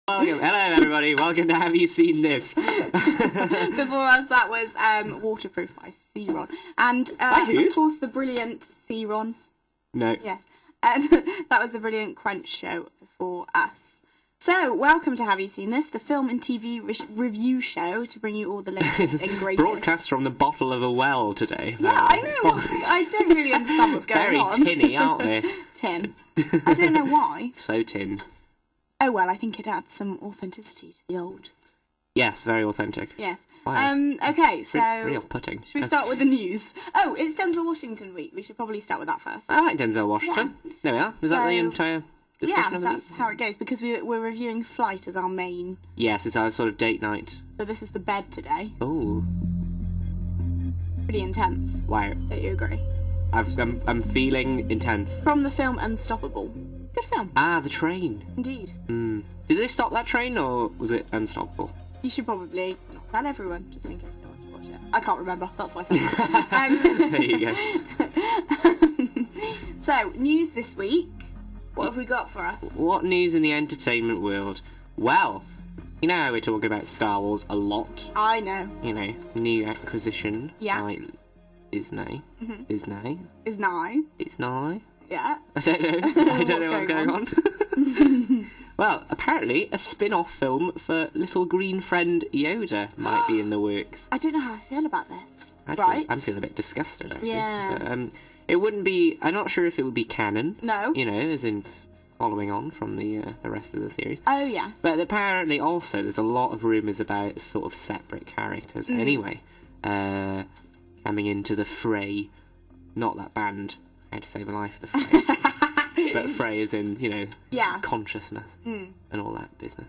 Welcome. Hello, everybody. Welcome to Have You Seen This? Before us, that was Waterproof by C-Ron. And, of course, the brilliant C-Ron. No. Yes. And that was the brilliant Crunch show before us. So, welcome to Have You Seen This, the film and TV review show to bring you all the latest and greatest. Broadcast from the bottle of a well today. Yeah, I know. I don't really understand what's going on. Very tinny, aren't they? Tin. I don't know why. So tin. Oh, well, I think it adds some authenticity to the old. Yes, very authentic. Yes. Wow. Okay, so... Really off-putting. Should we start with the news? Oh, it's Denzel Washington week. We should probably start with that first. I like Denzel Washington. Yeah. There we are. Is that the entire discussion of the week? That's how it goes, because we're reviewing Flight as our main... Yes, it's our sort of date night. So this is the bed today. Oh. Pretty intense. Wow. Don't you agree? I'm feeling intense. From the film Unstoppable. Good film. Ah, the train. Indeed. Did they stop that train, or was it unstoppable? You should probably not tell everyone, just in case they want to watch it. I can't remember, that's why I said that. There you go. So, news this week. What have we got for us? What news in the entertainment world? Well, you know how we're talking about Star Wars a lot. I know. You know, new acquisition. Yeah. Like Disney. Disney. Is now. Disney. Yeah. I don't know. I don't know what's going on. Well, apparently a spin-off film for little green friend Yoda might be in the works. I don't know how I feel about this. I'm feeling a bit disgusted, actually. Yes. It wouldn't be... I'm not sure if it would be canon. No. You know, as in following on from the rest of the series. Oh, yes. But apparently also there's a lot of rumours about sort of separate characters anyway. Coming into the fray. Not that band, How to Save a Life, the fray. But fray is in, you know, consciousness and all that business.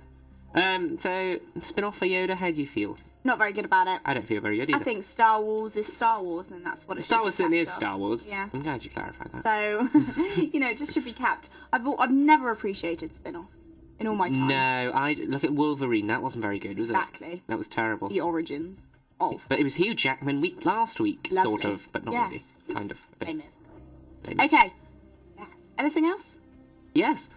So, spin-off for Yoda, how do you feel? Not very good about it. I don't feel very good either. I think Star Wars is Star Wars, and that's what it Star should Wars be certainly is kept Star of. Wars. Yeah. I'm glad you clarified that. So, you know, it just should be kept. I've never appreciated spin-offs in all my time. No, look at Wolverine. That wasn't very good, was it? Exactly. That was terrible. The origins of. But it was Hugh Jackman last week, Lovely. sort of, but not really. Kind of. A bit. Famous. Famous. Okay. Yes. Anything else? Yes.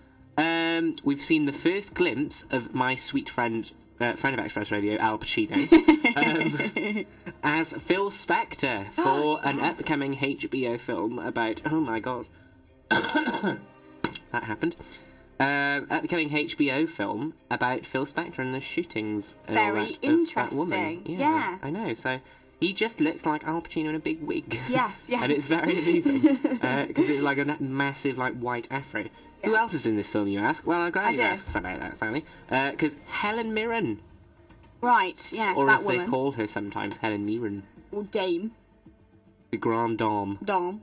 We've seen the first glimpse of my sweet friend of Express Radio, Al Pacino, as Phil Spector for an upcoming HBO film about... Oh, my God. That happened. Upcoming HBO film about Phil Spector and the shootings and Very all that interesting. of that woman. Yeah. I know. So he just looks like Al Pacino in a big wig. Yes. And it's very amusing because it's like a massive like white afro. Who else is in this film, you ask? Well, I'm glad you asked about that, Sally. Because Helen Mirren. Right, yes, or that as woman. they call her sometimes, Helen Mirren. Or Dame. The Grand Dame. Dom.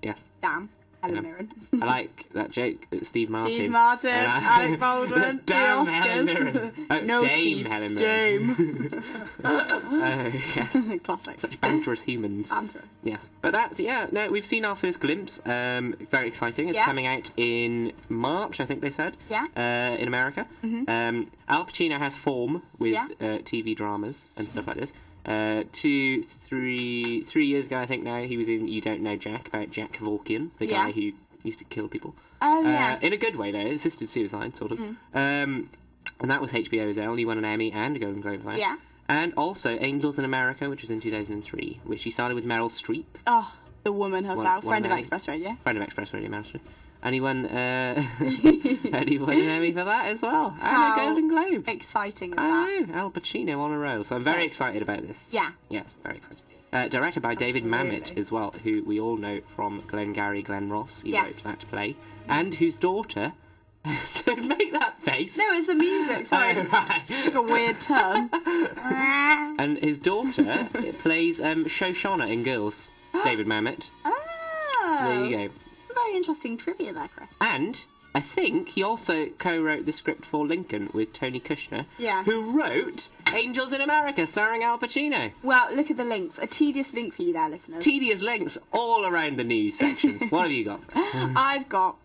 Yes. Damn. Helen Mirren. I like that joke. Steve Martin. Steve Martin, Alec Baldwin, Damn the Helen Oscars. Mirren. Oh, No, Dame Steve. Helen Mirren. Dame. Oh, yes. Classic. Such banterous humans. Banterous. Yes. But that's, no, we've seen our first glimpse. Very exciting. It's coming out in March, I think they said. Yeah. In America. Al Pacino has form with TV dramas and stuff like this. 3 years ago, I think now, he was in You Don't Know Jack, about Jack Kevorkian, the guy who used to kill people. Oh, yeah. In a good way, though. Assisted suicide, sort of. And that was HBO's L. He won an Emmy and a Golden Globe for that. Yeah. And also Angels in America, which was in 2003, which he started with Meryl Streep. Oh, the woman herself. Won Friend of an Emmy. Express Radio. Friend of Express Radio, Meryl Streep. And he won, and he won an Emmy for that as well. And a Golden Globe. Exciting is I that? know, Al Pacino on a roll. So I'm very excited about this. Yeah. Yes, very excited. Directed by David Mamet as well, who we all know from Glengarry Glen Ross. He wrote that play. And whose daughter... Don't make that face. No, it's the music. Sorry, right. it took a weird turn. And his daughter plays Shoshana in Girls. David Mamet. Oh. So there you go. It's a very interesting trivia there, Chris. And I think he also co-wrote the script for Lincoln with Tony Kushner, Yeah. who wrote Angels in America, starring Al Pacino. Well, look at the links. A tedious link for you there, listeners. Tedious links all around the news section. What have you got? I've got...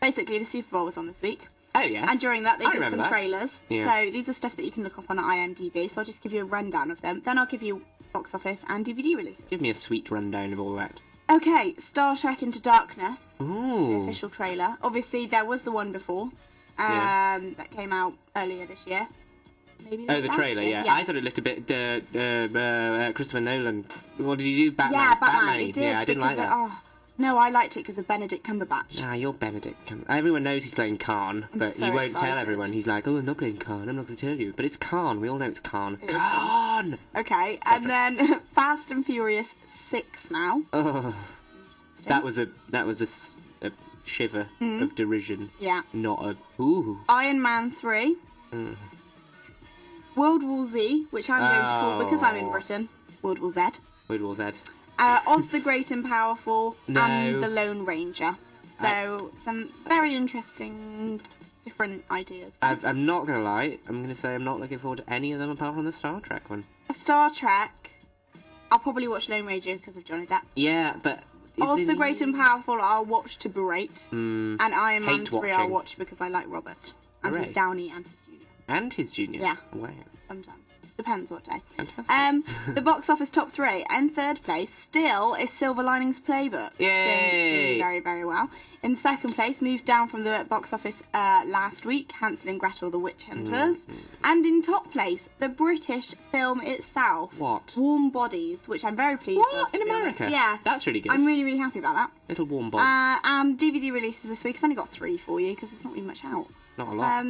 Basically, the Super Bowl was on this week. Oh, yes. And during that, they did some that. trailers. Yeah. So these are stuff that you can look up on IMDb. So I'll just give you a rundown of them. Then I'll give you box office and DVD releases. Give me a sweet rundown of all that. Okay, Star Trek Into Darkness. Ooh. The official trailer. Obviously, there was the one before. that came out earlier this year. Maybe Oh, the last trailer, year. yeah. Yes. I thought it looked a bit Christopher Nolan. What did you do? Batman. Yeah, Batman. It did, Yeah, I didn't like because that. no, I liked it because of Benedict Cumberbatch. Ah, you're Benedict. Everyone knows he's playing Khan, but so he won't excited. tell everyone. He's like, oh, I'm not playing Khan. I'm not going to tell you. But it's Khan. We all know it's Khan. It is Khan! Okay, and then Fast and Furious 6 now. Oh, that was a shiver of derision. Yeah. Not a ooh. Iron Man 3. World War Z, which I'm going to call, because I'm in Britain, World War Z. World War Z. Oz the Great and Powerful, No. and The Lone Ranger. So, some very interesting, different ideas. I'm not going to lie. I'm going to say I'm not looking forward to any of them apart from the Star Trek one. Star Trek, I'll probably watch Lone Ranger because of Johnny Depp. Yeah, but... Oz the Great and Powerful I'll watch to berate. And Iron Man Hate 3 I'll watching. watch because I like Robert. And his Hooray. Downey and his Junior. And his junior. Yeah. Wow. Sometimes. Depends what day. Fantastic. The box office top 3. In third place, still, is Silver Linings Playbook. Yay! Doing really very, very well. In second place, moved down from the box office last week, Hansel and Gretel the Witch Hunters. And in top place, the British film itself. What? Warm Bodies, which I'm very pleased What? with. to In be honest. America? Yeah. That's really good. I'm really, really happy about that. Little warm bods. DVD releases this week. I've only got 3 for you because there's not really much out. Not a lot.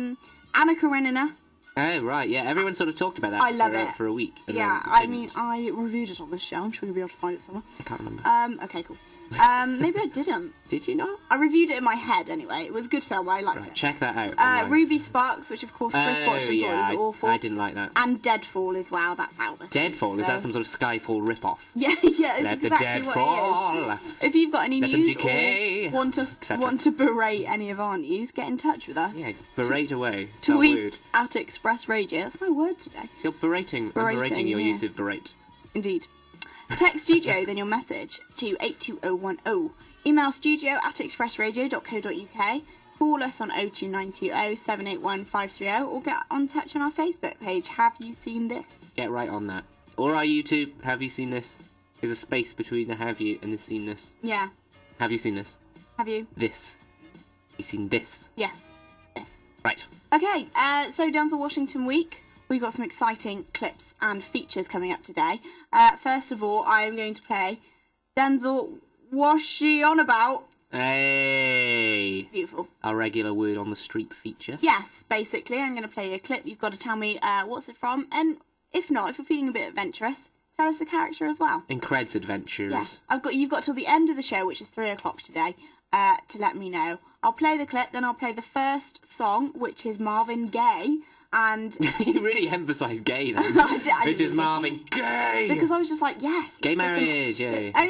Anna Karenina. Oh, right, yeah. Everyone sort of talked about that I love it. for a week. And Yeah, then I didn't. mean, I reviewed it on this show. I'm sure you'll be able to find it somewhere. I can't remember. Okay, cool. Maybe I didn't. Did you not? I reviewed it in my head anyway. It was a good film. I liked Right, it. check that out. online. Ruby Sparks, which of course Chris watched and thought was awful. I didn't like that. And Deadfall as well. That's out this week, Deadfall? Is so- that some sort of Skyfall rip-off? Yeah, yeah, it's Let the exactly dead what fall. it is. If you've got any Let them news decay, or want etc. to berate any of our news, get in touch with us. Yeah, berate away. That word. Tweet at Express Radio. That's my word today. You're berating. I'm Berating, berating your yes. use of berate. Indeed. Text studio, then your message to 82010. Email studio at expressradio.co.uk. Call us on 02920 781 530 or get on touch on our Facebook page. Have you seen this? Get right on that. Or are you two? Have you seen this? There's a space between the have you and the seen this. Yeah. Have you seen this? Have you? This. Have you seen this? Yes. Yes. Right. Okay, so Denzel Washington week. We've got some exciting clips and features coming up today. First of all, I am going to play Denzel What's She On About? Hey. Beautiful. Our regular word on the street feature. Yes, basically, I'm going to play you a clip. You've got to tell me what's it from, and if not, if you're feeling a bit adventurous, tell us the character as well. Increds Adventures. Yeah, you've got till the end of the show, which is 3:00 today, to let me know. I'll play the clip, then I'll play the first song, which is Marvin Gaye, and You really emphasise gay then. I Which is did. Marvin Gay. because I was just like, yes, Gay let's get some- marriage, yeah. Oh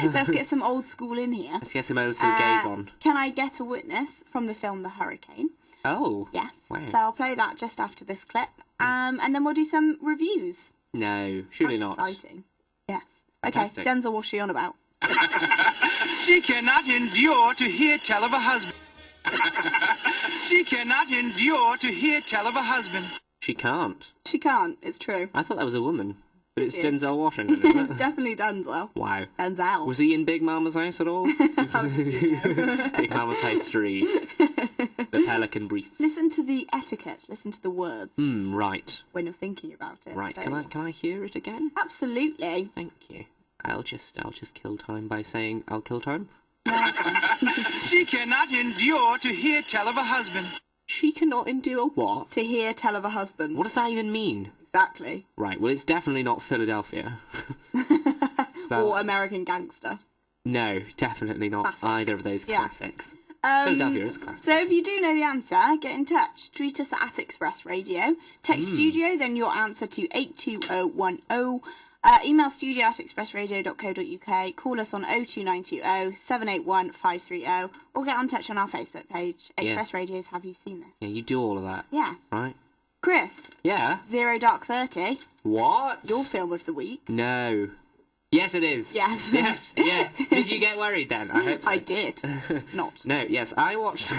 yeah, let's get some old school in here. Let's get some old school gays on. Can I Get a Witness from the film The Hurricane? Oh. Yes. Wow. So I'll play that just after this clip, and then we'll do some reviews. No, surely not. Exciting. Yes. Fantastic. Okay, Denzel, what's she on about? She cannot endure to hear tell of a husband. She cannot endure to hear tell of a husband. She can't. She can't. It's true. I thought that was a woman. But it's you? Denzel Washington, It's isn't it? definitely Denzel. Wow. Denzel. Was he in Big Mama's house at all? How did you know? Big Mama's house 3. The Pelican Briefs. Listen to the etiquette. Listen to the words Right. when you're thinking about it. Right. So- Can I hear it again? Absolutely. Thank you. I'll just kill time by saying I'll kill time. No, it's fine. She cannot endure to hear tell of a husband. She cannot endure what? To hear tell of a husband. What does that even mean? Exactly. Right, well, it's definitely not Philadelphia. Is that- Or American Gangster. No, definitely not Classic. either of those Yeah. classics. Philadelphia is a classic. So if you do know the answer, get in touch. Tweet us at Express Radio. Text studio, then your answer to 82010. Email studio at expressradio.co.uk. Call us on 02920 781 530. Or get on touch on our Facebook page. Express Radio's Have You Seen This? Yeah, you do all of that. Yeah. Right? Chris, Yeah. Zero Dark 30, What? your film of the week. No. Yes, it is. Yes. Yes, yes. Did you get worried then? I hope so. I did. Not. No, yes, I watched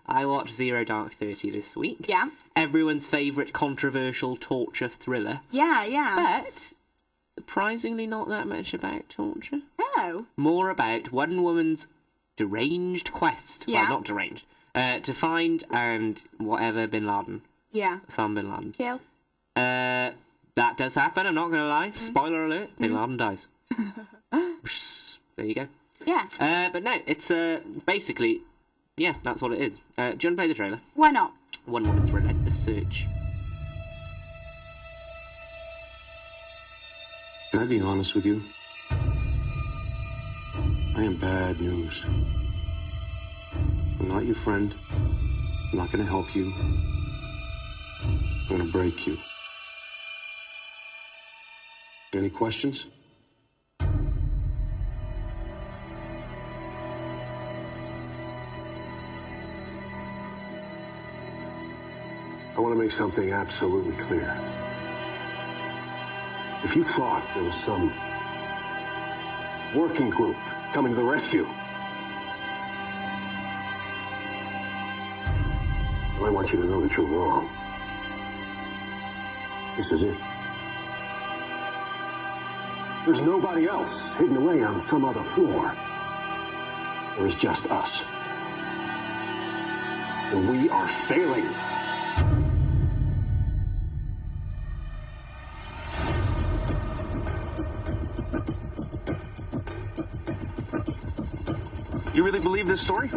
I watched Zero Dark 30 this week. Yeah. Everyone's favourite controversial torture thriller. Yeah, yeah. But surprisingly not that much about torture. Oh. More about one woman's deranged quest. Yeah. Well, not deranged. To find and whatever Bin Laden. Yeah. Osama Bin Laden. Kill. That does happen, I'm not going to lie. Spoiler alert, Bin Laden dies. There you go. Yeah. But no, it's basically, yeah, that's what it is. Do you want to play the trailer? Why not? One Woman's Relentless Search. Can I be honest with you? I am bad news. I'm not your friend. I'm not going to help you. I'm going to break you. Any questions? I want to make something absolutely clear. If you thought there was some working group coming to the rescue, well, I want you to know that you're wrong. This is it. There's nobody else hidden away on some other floor. There is just us. And we are failing. You really believe this story?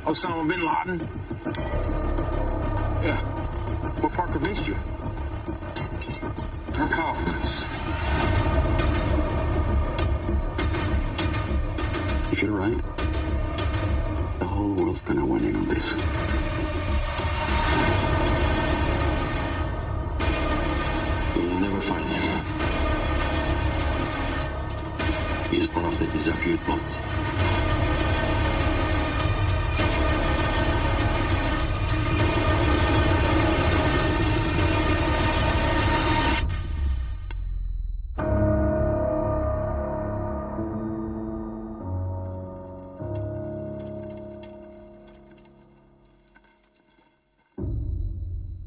Osama bin Laden? Yeah. What part convinced you? Your confidence. If you're right, the whole world's gonna win in on this. You'll never find him. He's one of the disappeared ones.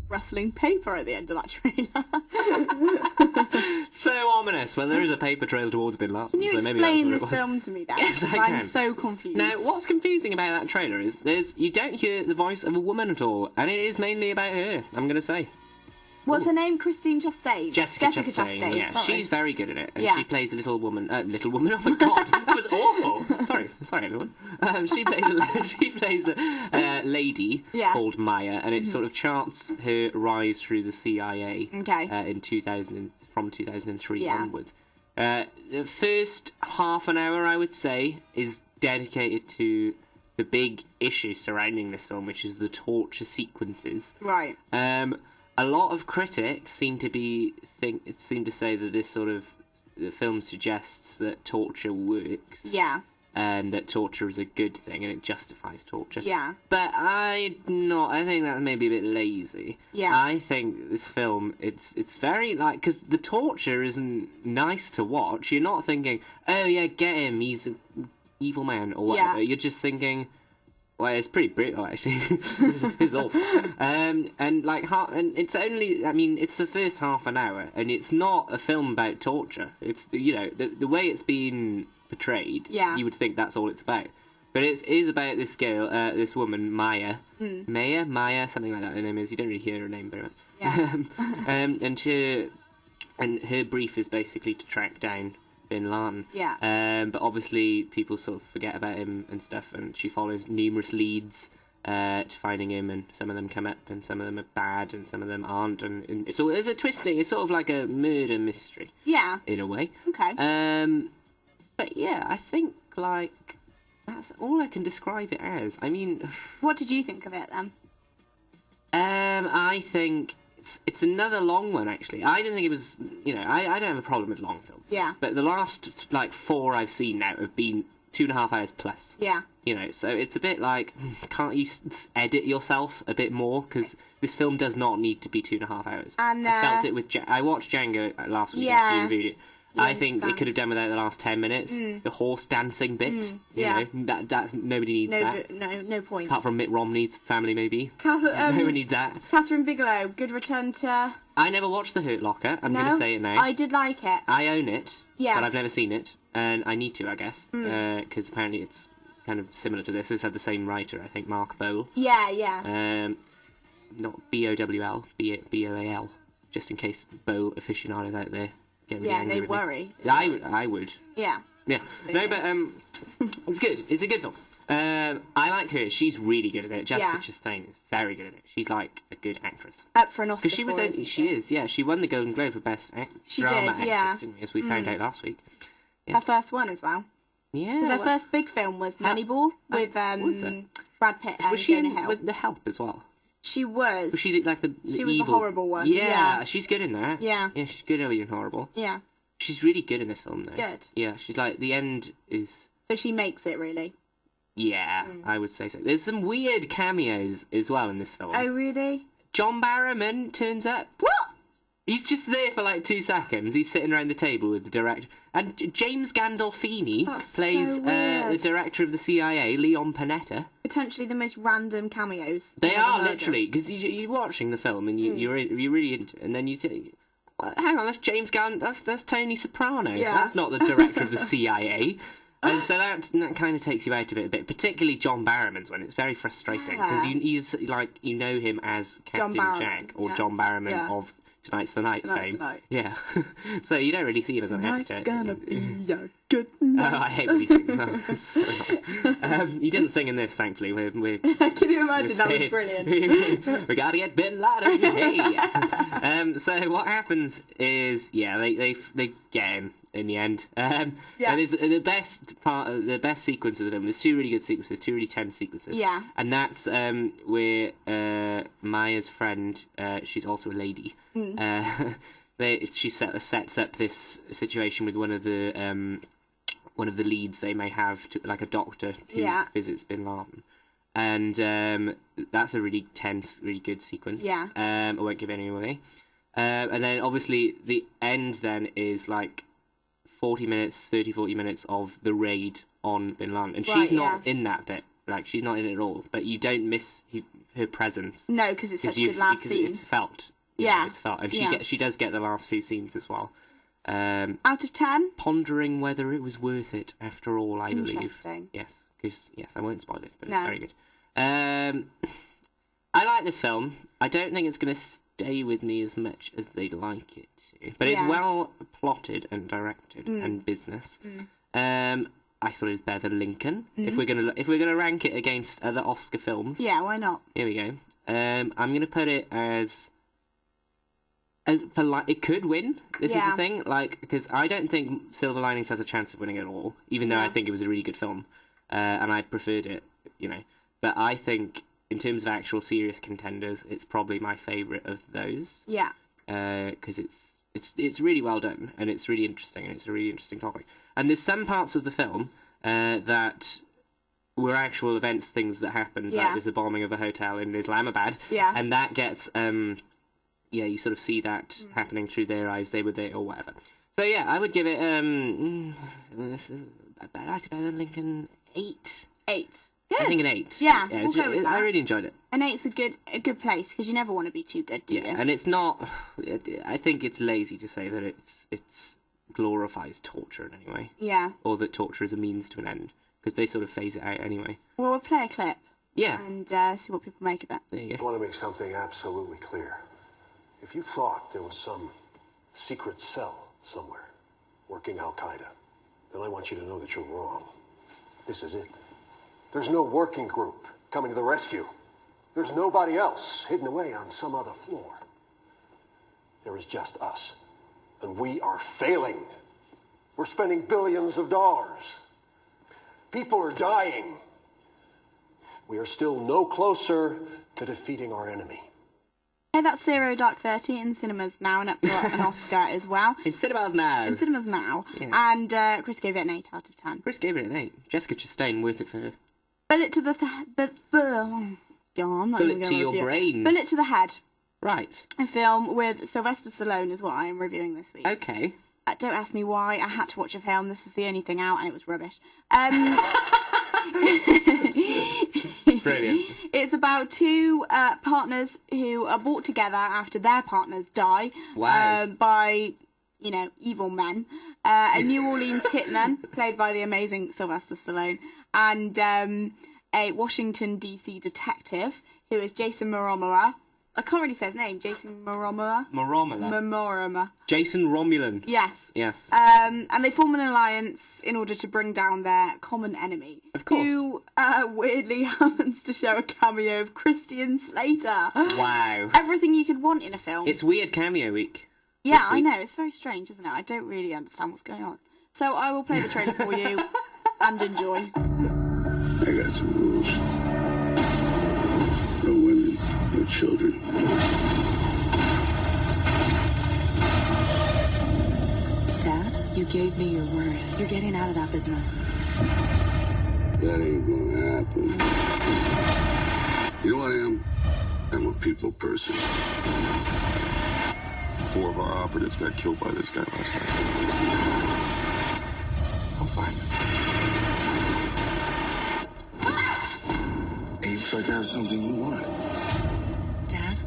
Rustling paper at the end of that trailer. So ominous when there is a paper trail towards Bin Laden. Can you so maybe that's explain what it this was. film to me then? Yes, I I'm can. so confused. Now, what's confusing about that trailer is you don't hear the voice of a woman at all, and it is mainly about her, I'm going to say. What's her name? Christine Chastain? Jessica Chastain, yeah. sorry. She's very good at it, and Yeah. she plays a little woman, oh my god, that was awful. Sorry everyone. She plays a lady Yeah. called Maya, and it sort of charts her rise through the CIA Okay. in 2003 Yeah. onwards. The first half an hour, I would say, is dedicated to the big issue surrounding this film, which is the torture sequences. Right. A lot of critics seem to say that this sort of the film suggests that torture works. Yeah. And that torture is a good thing and it justifies torture. Yeah. But I think that's maybe a bit lazy. Yeah. I think this film, it's very like, because the torture isn't nice to watch. You're not thinking, oh yeah, get him, he's an evil man or whatever. Yeah. You're just thinking, well, it's pretty brutal, actually. It's awful. And it's only, I mean, it's the first half an hour, and it's not a film about torture. It's, the way it's been portrayed, Yeah. you would think that's all it's about. But it is about this girl, this woman, Maya. Maya, something like that her name is. You don't really hear her name very much. Yeah. And her brief is basically to track down Bin Laden. Yeah. But obviously people sort of forget about him and stuff, and she follows numerous leads to finding him, and some of them come up, and some of them are bad, and some of them aren't, and it's a twisting. It's sort of like a murder mystery. Yeah. In a way. Okay. But yeah, I think like that's all I can describe it as. I mean, What did you think of it then? I think it's another long one, actually. I don't think it was, I don't have a problem with long films. Yeah. But the last, 4 I've seen now have been 2.5 hours plus. Yeah. So it's a bit like, can't you edit yourself a bit more? Because this film does not need to be 2.5 hours. And, I felt it with... I watched Django last week. Yeah. After you reviewed it. I think understand. it could have done without the last 10 minutes. The horse dancing bit. yeah. That's nobody needs that. No point. Apart from Mitt Romney's family, maybe. No one needs that. Catherine Bigelow, good return to... I never watched The Hurt Locker. I'm No? going to say it now. I did like it. I own it, Yes. but I've never seen it, and I need to, I guess, because apparently it's kind of similar to this. This had the same writer, I think, Mark Bowl. Yeah. Not B-O-W-L, B-O-A-L, just in case Bowl aficionados out there get really angry they with worry. me. Yeah, I would. Yeah. Yeah. Absolutely. No, but it's good. It's a good film. I like her. She's really good at it. Jessica Chastain is very good at it. She's like a good actress. Up for an Oscar. Because she was, she is, yeah. She won the Golden Globe for Best Drama Actress, didn't we, as we found out last week. Yeah. Her first one as well. Yeah. Because her first big film was Moneyball with Brad Pitt and Jonah Hill. With The Help as well? She was. Was she like the She was evil... the horrible one. Yeah, she's good in that. Yeah. Yeah, she's good at being horrible. Yeah. She's really good in this film, though. Good. Yeah, she's like, the end is... So she makes it, really. Yeah, I would say so. There's some weird cameos as well in this film. Oh, really? John Barrowman turns up. What? He's just there for like 2 seconds. He's sitting around the table with the director. And James Gandolfini plays so weird. the director of the CIA, Leon Panetta. Potentially the most random cameos. They I've ever are, heard literally, because you're watching the film and you're really into it, and then you think, well, hang on, that's James Gunn, that's Tony Soprano. Yeah. That's not the director of the CIA. And so that kind of takes you out of it a bit, particularly John Barrowman's one. It's very frustrating because he's like, you know him as Captain Jack or John Barrowman of Tonight's the Night fame. Yeah. So you don't really see him as an actor. Tonight's gonna be a good night. Oh, I hate when he sings. Oh, it's so annoying. He didn't sing in this, thankfully. We're Can you imagine? That was brilliant. we gotta get Bin Laden. Hey. So what happens is, they get him in the end. And there's the best part, the best sequence of the film. There's 2 really good sequences, 2 really tense sequences. Yeah. And that's where Maya's friend, she's also a lady. She sets up this situation with one of the leads they may have, like a doctor who visits Bin Laden. And that's a really tense, really good sequence. Yeah. I won't give any away. And then obviously the end then is like 40 minutes of the raid on Bin Laden. And she's not in that bit. Like, she's not in it at all. But you don't miss her presence. No, because it's such a good last scene. It's felt. Yeah. It's felt. And she does get the last few scenes as well. Out of 10? Pondering whether it was worth it after all, I believe. Interesting. Yes, because, I won't spoil it, but it's very good. I like this film. I don't think it's going to stay with me as much as they'd like it to. But it's well plotted and directed and business. I thought it was better than Lincoln. If we're gonna rank it against other Oscar films, why not? Here we go. I'm gonna put it as for like it could win. This is the thing, like, because I don't think Silver Linings has a chance of winning at all. Even though I think it was a really good film, and I preferred it, But I think in terms of actual serious contenders, it's probably my favourite of those. Yeah. Because it's really well done and it's really interesting and it's a really interesting topic. And there's some parts of the film that were actual events, things that happened. Like there's a bombing of a hotel in Islamabad. Yeah. And that gets, you sort of see that happening through their eyes. They were there or whatever. So yeah, I would give it, I liked it better than Lincoln 8. 8. Good. I think an 8. Yeah, we'll go with that. I really enjoyed it. An 8's a good place because you never want to be too good, do you? And it's not. I think it's lazy to say that it's glorifies torture in any way. Yeah. Or that torture is a means to an end, because they sort of phase it out anyway. Well, we'll play a clip. Yeah. And see what people make of it. There you I go. want to make something absolutely clear. If you thought there was some secret cell somewhere working Al-Qaeda, then I want you to know that you're wrong. This is it. There's no working group coming to the rescue. There's nobody else hidden away on some other floor. There is just us. And we are failing. We're spending billions of dollars. People are dying. We are still no closer to defeating our enemy. Hey, that's Zero Dark 30 in cinemas now and up to an Oscar as well. In cinemas now. In cinemas now. Yeah. And Chris gave it an 8 out of 10. Chris gave it an 8. Jessica Chastain, worth it for her. Bullet to the Bullet to your brain. Bullet to the Head. Right. A film with Sylvester Stallone is what I am reviewing this week. Okay. Don't ask me why. I had to watch a film. This was the only thing out and it was rubbish. Brilliant. It's about 2 partners who are brought together after their partners die. Wow. By evil men. A New Orleans hitman, played by the amazing Sylvester Stallone, and a Washington, D.C. detective, who is Jason Momoa. I can't really say his name. Jason Momoa. Momoa. Jason Romulan. Yes. Yes. And they form an alliance in order to bring down their common enemy. Of course. Who weirdly happens to show a cameo of Christian Slater. Wow. Everything you could want in a film. It's weird cameo week. Yeah, I know. It's very strange, isn't it? I don't really understand what's going on. So I will play the trailer for you and enjoy. I got some rules. No women, no children. Dad, you gave me your word. You're getting out of that business. That ain't gonna happen. You know what I am? I'm a people person. 4 of our operatives got killed by this guy last night. I'll find him. Hey, looks like I have something you want. Dad?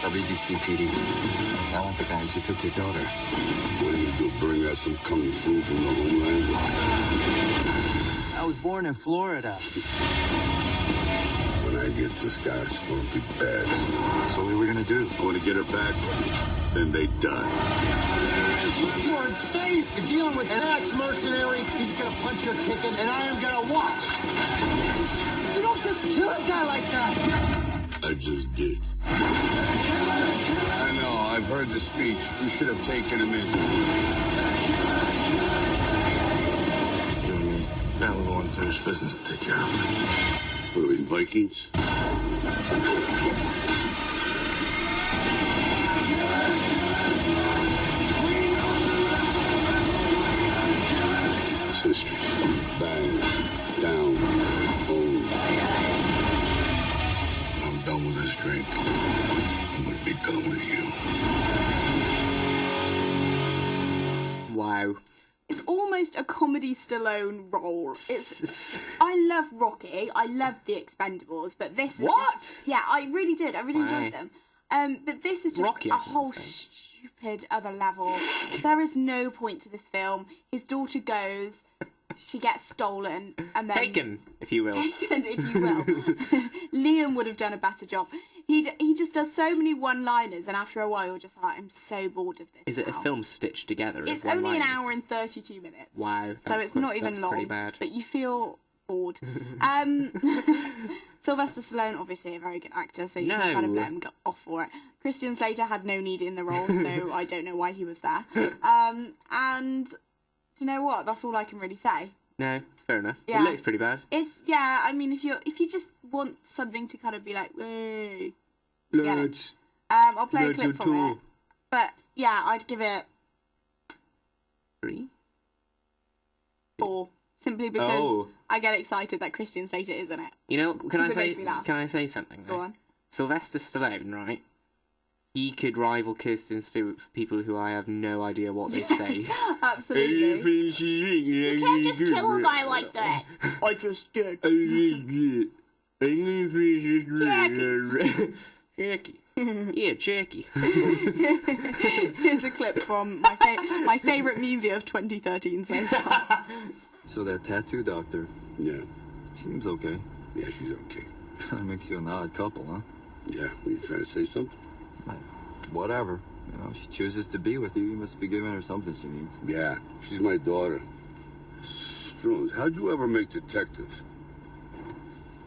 WDCPD. I want the guys who took your daughter. What are you gonna do, bring out some kung fu from the homeland? I was born in Florida. When I get this guy, it's gonna be bad. So what are we gonna do? I wanna get her back, then they die. You are insane! You're dealing with an ex-mercenary. He's gonna punch your ticket, and I am gonna watch. You don't just kill a guy like that! I just did. I know, I've heard the speech. You should have taken him in. You and me, got a little unfinished business to take care of. What are we, Vikings? It's history. Bang, down, boom. When I'm done with this drink, I'm gonna be done with you. Wow. It's almost a comedy Stallone role. I love Rocky. I love The Expendables, but this is just... Yeah, I really did. I really enjoyed them. But this is just Rocky, a whole stupid other level. There is no point to this film. His daughter goes, she gets stolen, and then... Taken, if you will. Taken, if you will. Liam would have done a better job. He just does so many one-liners, and after a while, you're just like, I'm so bored of this. Is it now. a film stitched together? It's only an hour and 32 minutes. Wow. So it's not even long. Pretty bad. But you feel bored. Sylvester Stallone, obviously a very good actor, so you can kind of let him go off for it. Christian Slater had no need in the role, so I don't know why he was there. And do you know what? That's all I can really say. No, it's fair enough. Yeah. It looks pretty bad. I mean, if you just want something to kind of be like, hey, Lads. I'll play a clip from it. But yeah, I'd give it 3? 4, simply because I get excited that Christian Slater is in it. You know, can I say something? Go on. Sylvester Stallone, right? He could rival Kirsten Stewart for people who I have no idea what they say. Absolutely. You can't just kill a guy like that. I just did. Jackie. Yeah, Jackie. Here's a clip from my favourite movie of 2013 so far. So that tattoo doctor, Yeah. seems okay. Yeah, she's okay. That makes you an odd couple, huh? Yeah, were you trying to say something? Whatever. You know, she chooses to be with you. You must be giving her something she needs. Yeah, she's my daughter. Strunes, how'd you ever make detective?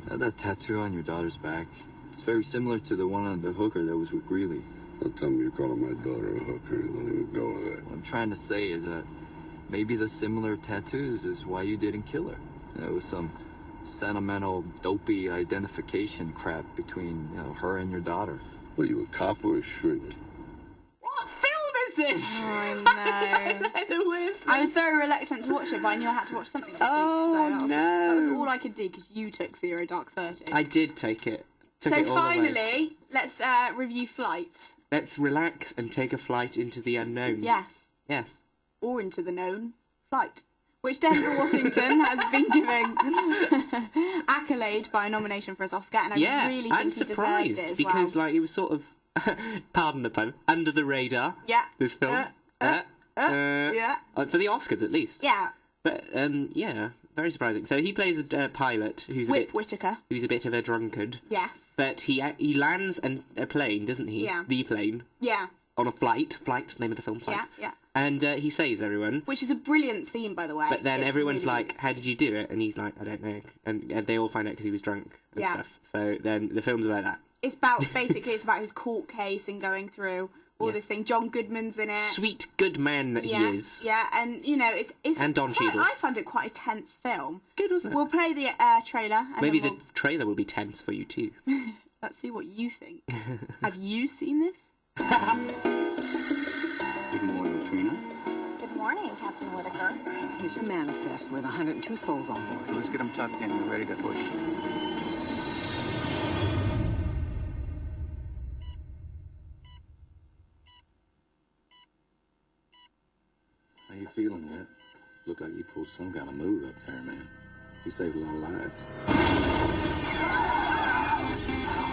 That tattoo on your daughter's back, it's very similar to the one on the hooker that was with Greeley. Don't tell me you're calling my daughter a hooker. Don't even go with it. What I'm trying to say is that maybe the similar tattoos is why you didn't kill her. It was some sentimental, dopey identification crap between her and your daughter. What are you, a cop or a shrink? What film is this? I know. I was very reluctant to watch it, but I knew I had to watch something this week. So that was all I could do because you took Zero Dark 30. I did take it. So finally, let's review Flight. Let's relax and take a flight into the unknown. Yes. Yes. Or into the known Flight, which Denzel Washington has been giving accolade by a nomination for his Oscar, and I really think I'm he deserved surprised it as because well. like it was sort of pardon the pun, under the radar. Yeah. This film. Yeah. For the Oscars, at least. Yeah. But, yeah, very surprising. So he plays a pilot who's Whittaker. who's a bit of a drunkard. Yes. But he lands a plane, doesn't he? Yeah. The plane. Yeah. On a flight's the name of the film, Flight. Yeah. And he saves everyone. Which is a brilliant scene, by the way. But then It's everyone's really like, good. how did you do it? And he's like, I don't know. And they all find out because he was drunk and stuff. So then the film's about that. It's about his court case and going through all this thing. John Goodman's in it. Sweet good man that he is. Yeah, and it's And Don Cheadle. I found it quite a tense film. It's good, wasn't it? We'll play the trailer. And Maybe then the trailer will be tense for you too. Let's see what you think. Have you seen this? Good morning, Trina. Good morning, Captain Whitaker. Here's your manifest with 102 souls on board. Let's get them tucked in. We're ready to push. How you feeling, Whit? Look like you pulled some kind of move up there, man. You saved a lot of lives.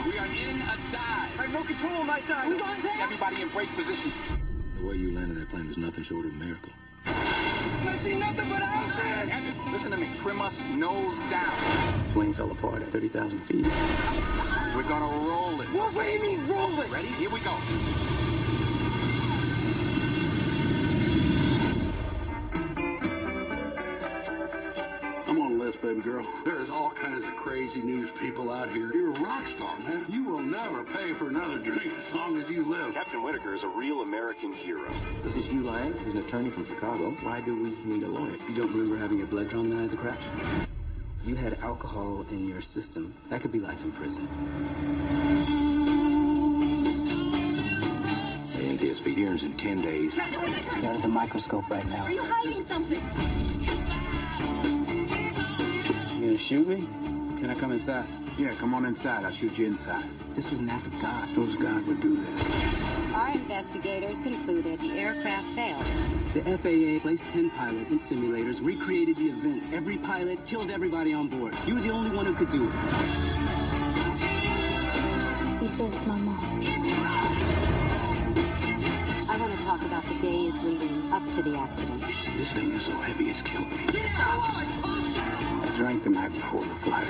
We are in a dive. I have no control on my side. Everybody embrace positions. The way you landed that plane was nothing short of a miracle. I see nothing but houses. Listen to me. Trim us nose down. Plane fell apart at 30,000 feet. We're gonna roll it. What do you mean roll it? Ready? Here we go. I'm on the list, baby girl. There's all kinds of crazy news people out here. You're a rock star, man. You will never pay for another drink as long as you live. Captain Whitaker is a real American hero. This is Hugh Lang. He's an attorney from Chicago. Why do we need a lawyer? You don't remember having your blood drawn the night of the crash? You had alcohol in your system. That could be life in prison. The NTSB hearings in 10 days. You're under the microscope right now. Are you hiding something? You gonna shoot me? Can I come inside? Yeah, come on inside. I'll shoot you inside. This was an act of God. Whose God would do this? Our investigators concluded the aircraft failed. The FAA placed 10 pilots in simulators, recreated the events. Every pilot killed everybody on board. You were the only one who could do it. You saved my mom. I want to talk about the days leading up to the accident. This thing is so heavy it's killed me. I drank the night before the flight.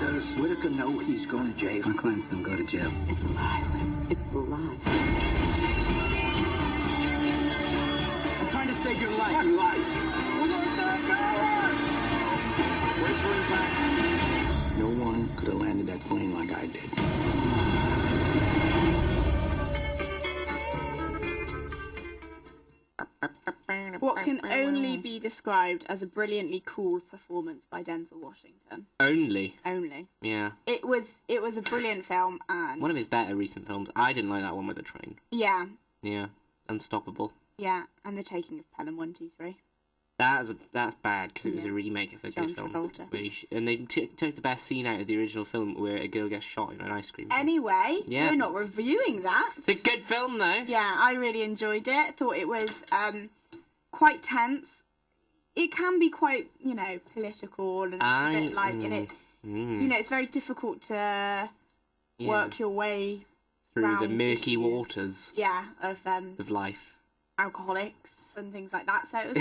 Does Whitaker know he's going to jail? My clients don't go to jail. It's alive. It's alive. I'm trying to save your life. Your life. We're gonna start going. Brace for impact. No one could have landed that plane like I did. What can only be described as a brilliantly cool performance by Denzel Washington. Only. Yeah. Yeah. It was a brilliant film, and One of his better recent films. I didn't like that one with the train. yeah, Yeah. Unstoppable. and The Taking of Pelham 1, 2, 3. That's bad because it was Yeah. a remake of a John good film. Travolta. Where and they took the best scene out of the original film where a girl gets shot in an ice cream. Anyway, Yeah. we're not reviewing that. It's a good film though. Yeah, I really enjoyed it. Thought it was quite tense. It can be quite, political and it's a bit like in it. It's very difficult to work your way through the around murky issues, waters of life. alcoholics and things like that. So it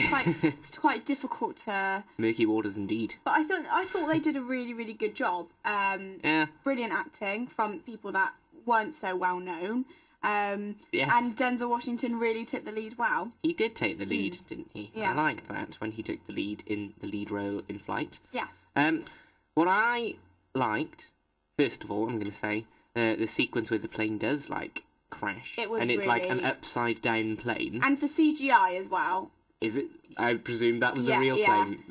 was quite difficult to. Murky waters indeed. But I thought they did a really, really good job. Yeah. Brilliant acting from people that weren't so well known. Yes. And Denzel Washington really took the lead well. He did take the lead, didn't he? Yeah. I liked that when he took the lead role in Flight. Yes. What I liked, first of all, I'm going to say, the sequence where the plane does crash. It was and it's like an really- upside down plane. And for CGI as well. Is it? I presume that was a Yeah, real yeah. plane.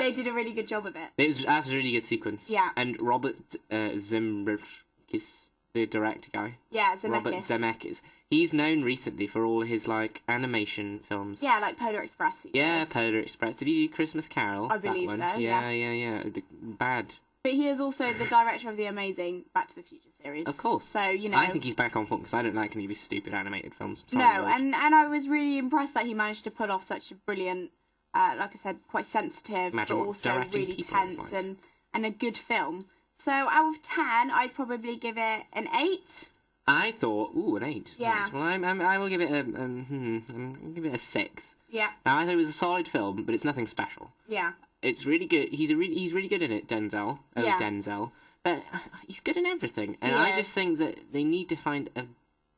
They did a really good job of it. That's a really good sequence. Yeah. And Robert Zemeckis, the director guy. Yeah, Zemeckis. Robert Zemeckis. He's known recently for all his animation films. Yeah, like Polar Express. he Yeah, did. Polar Express. Did he do Christmas Carol? I believe that one? so, Yeah, yes. yeah. Bad. But he is also the director of the amazing Back to the Future series. Of course. So, I think he's back on point because I don't like any of his stupid animated films. I'm sorry, No, George. and I was really impressed that he managed to put off such a brilliant, like I said, quite sensitive, Imagine but what also directing really people is tense and a good film. So out of 10, I'd probably give it an 8. I thought, ooh, an 8. Yeah. Right. Well, I will give it I'm give it a 6. Yeah. Now, I thought it was a solid film, but it's nothing special. Yeah. It's really good. He's really good in it, Denzel. Yeah. Denzel. But he's good in everything. And He I is. just think that they need to find a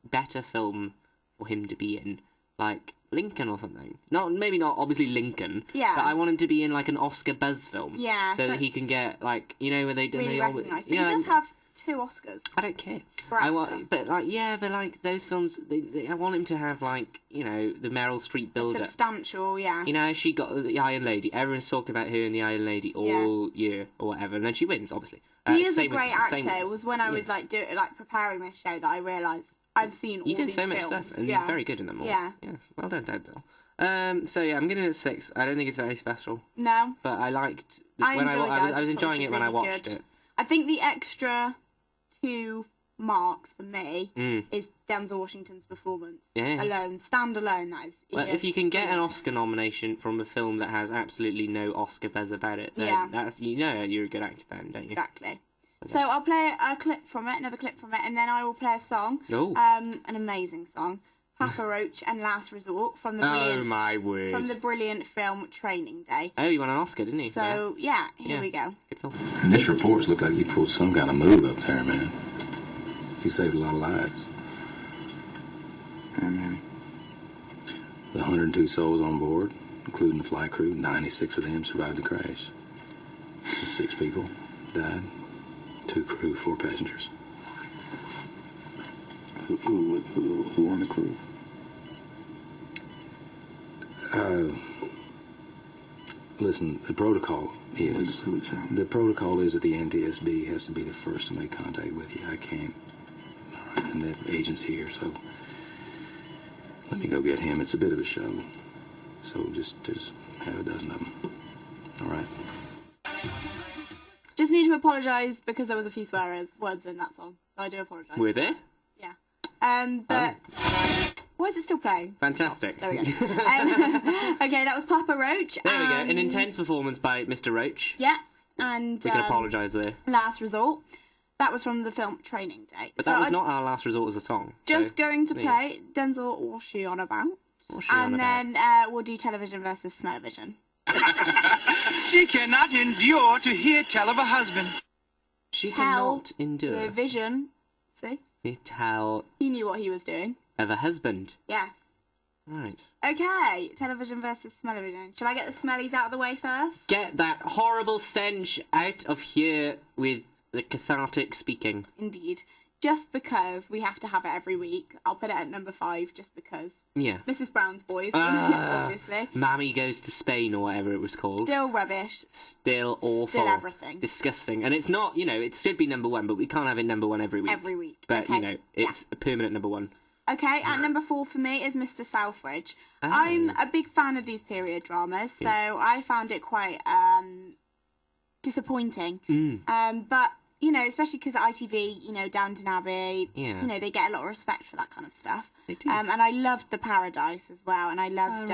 better film for him to be in. Like Lincoln or something. Maybe not obviously Lincoln. Yeah. But I want him to be in like an Oscar buzz film. Yeah. So that he can get like, you know, where they really always, recognised. But he does have 2 Oscars. I don't care. For actor. But like those films, I want him to have like, you know, the Meryl Streep build-up. Substantial, yeah. You know, she got the Iron Lady. Everyone's talking about her in the Iron Lady all year or whatever, and then she wins, obviously. He is a great actor. It was when I was preparing this show that I realised I've seen all these films. He's in so much stuff, and he's very good in them all. Yeah. Well done, Denzel. So yeah, I'm giving it a 6. I don't think it's very special. No. But I liked I was enjoying it when I watched good. it. I think the extra 2 marks for me Mm. is Denzel Washington's performance Yeah. alone, standalone. That is. Well, if you can get an Oscar nomination from a film that has absolutely no Oscar buzz about it, then that's, you know, you're a good actor then, don't you? Exactly. So I'll play a clip from it, another clip from it, and then I will play a song. Oh. An amazing song, Papa Roach and Last Resort from the brilliant, Oh my word! from the brilliant film Training Day. Oh, he won an Oscar, didn't he? So yeah, here we go. Good film. Initial reports look like you pulled some kind of move up there, man. You saved a lot of lives. How many? The 102 souls on board, including the flight crew, 96 of them survived the crash. The 6 people died. 2 crew, 4 passengers. Who on the crew? Listen, the protocol is that the NTSB has to be the first to make contact with you. I can't. And the agent's here, so let me go get him. It's a bit of a show, so just have a dozen of them. All right. Just need to apologise because there was a few swear words in that song, so I do apologise. Were there? Yeah. But why is it still playing? Fantastic. There we go. Okay, that was Papa Roach. There we go. An intense performance by Mr. Roach. Yeah, and we can apologise there. Last Resort. That was from the film Training Day. But that was not our last resort as a song. Just going to play Denzel, what's she on about? And then we'll do television versus smell-o-vision. She cannot endure to hear tell of a husband. She cannot endure. The vision. See? Tell. He knew what he was doing. Of a husband. Yes. Right. Okay, television versus smell-o-vision. Shall I get the smellies out of the way first? Get that horrible stench out of here with the cathartic speaking. Indeed. Just because we have to have it every week. I'll put it at number 5 just because. Yeah. Mrs. Brown's Boys, obviously. Mammy Goes to Spain or whatever it was called. Still rubbish. Still awful. Still everything. Disgusting. And it's not, you know, it should be number 1, but we can't have it number 1 every week. Every week. But, okay. you know, it's a permanent number 1. Okay, at number 4 for me is Mr. Selfridge. Oh. I'm a big fan of these period dramas, so I found it quite disappointing. But, you know, especially because at ITV, you know, Downton Abbey, you know, they get a lot of respect for that kind of stuff. They do. And I loved The Paradise as well, and I loved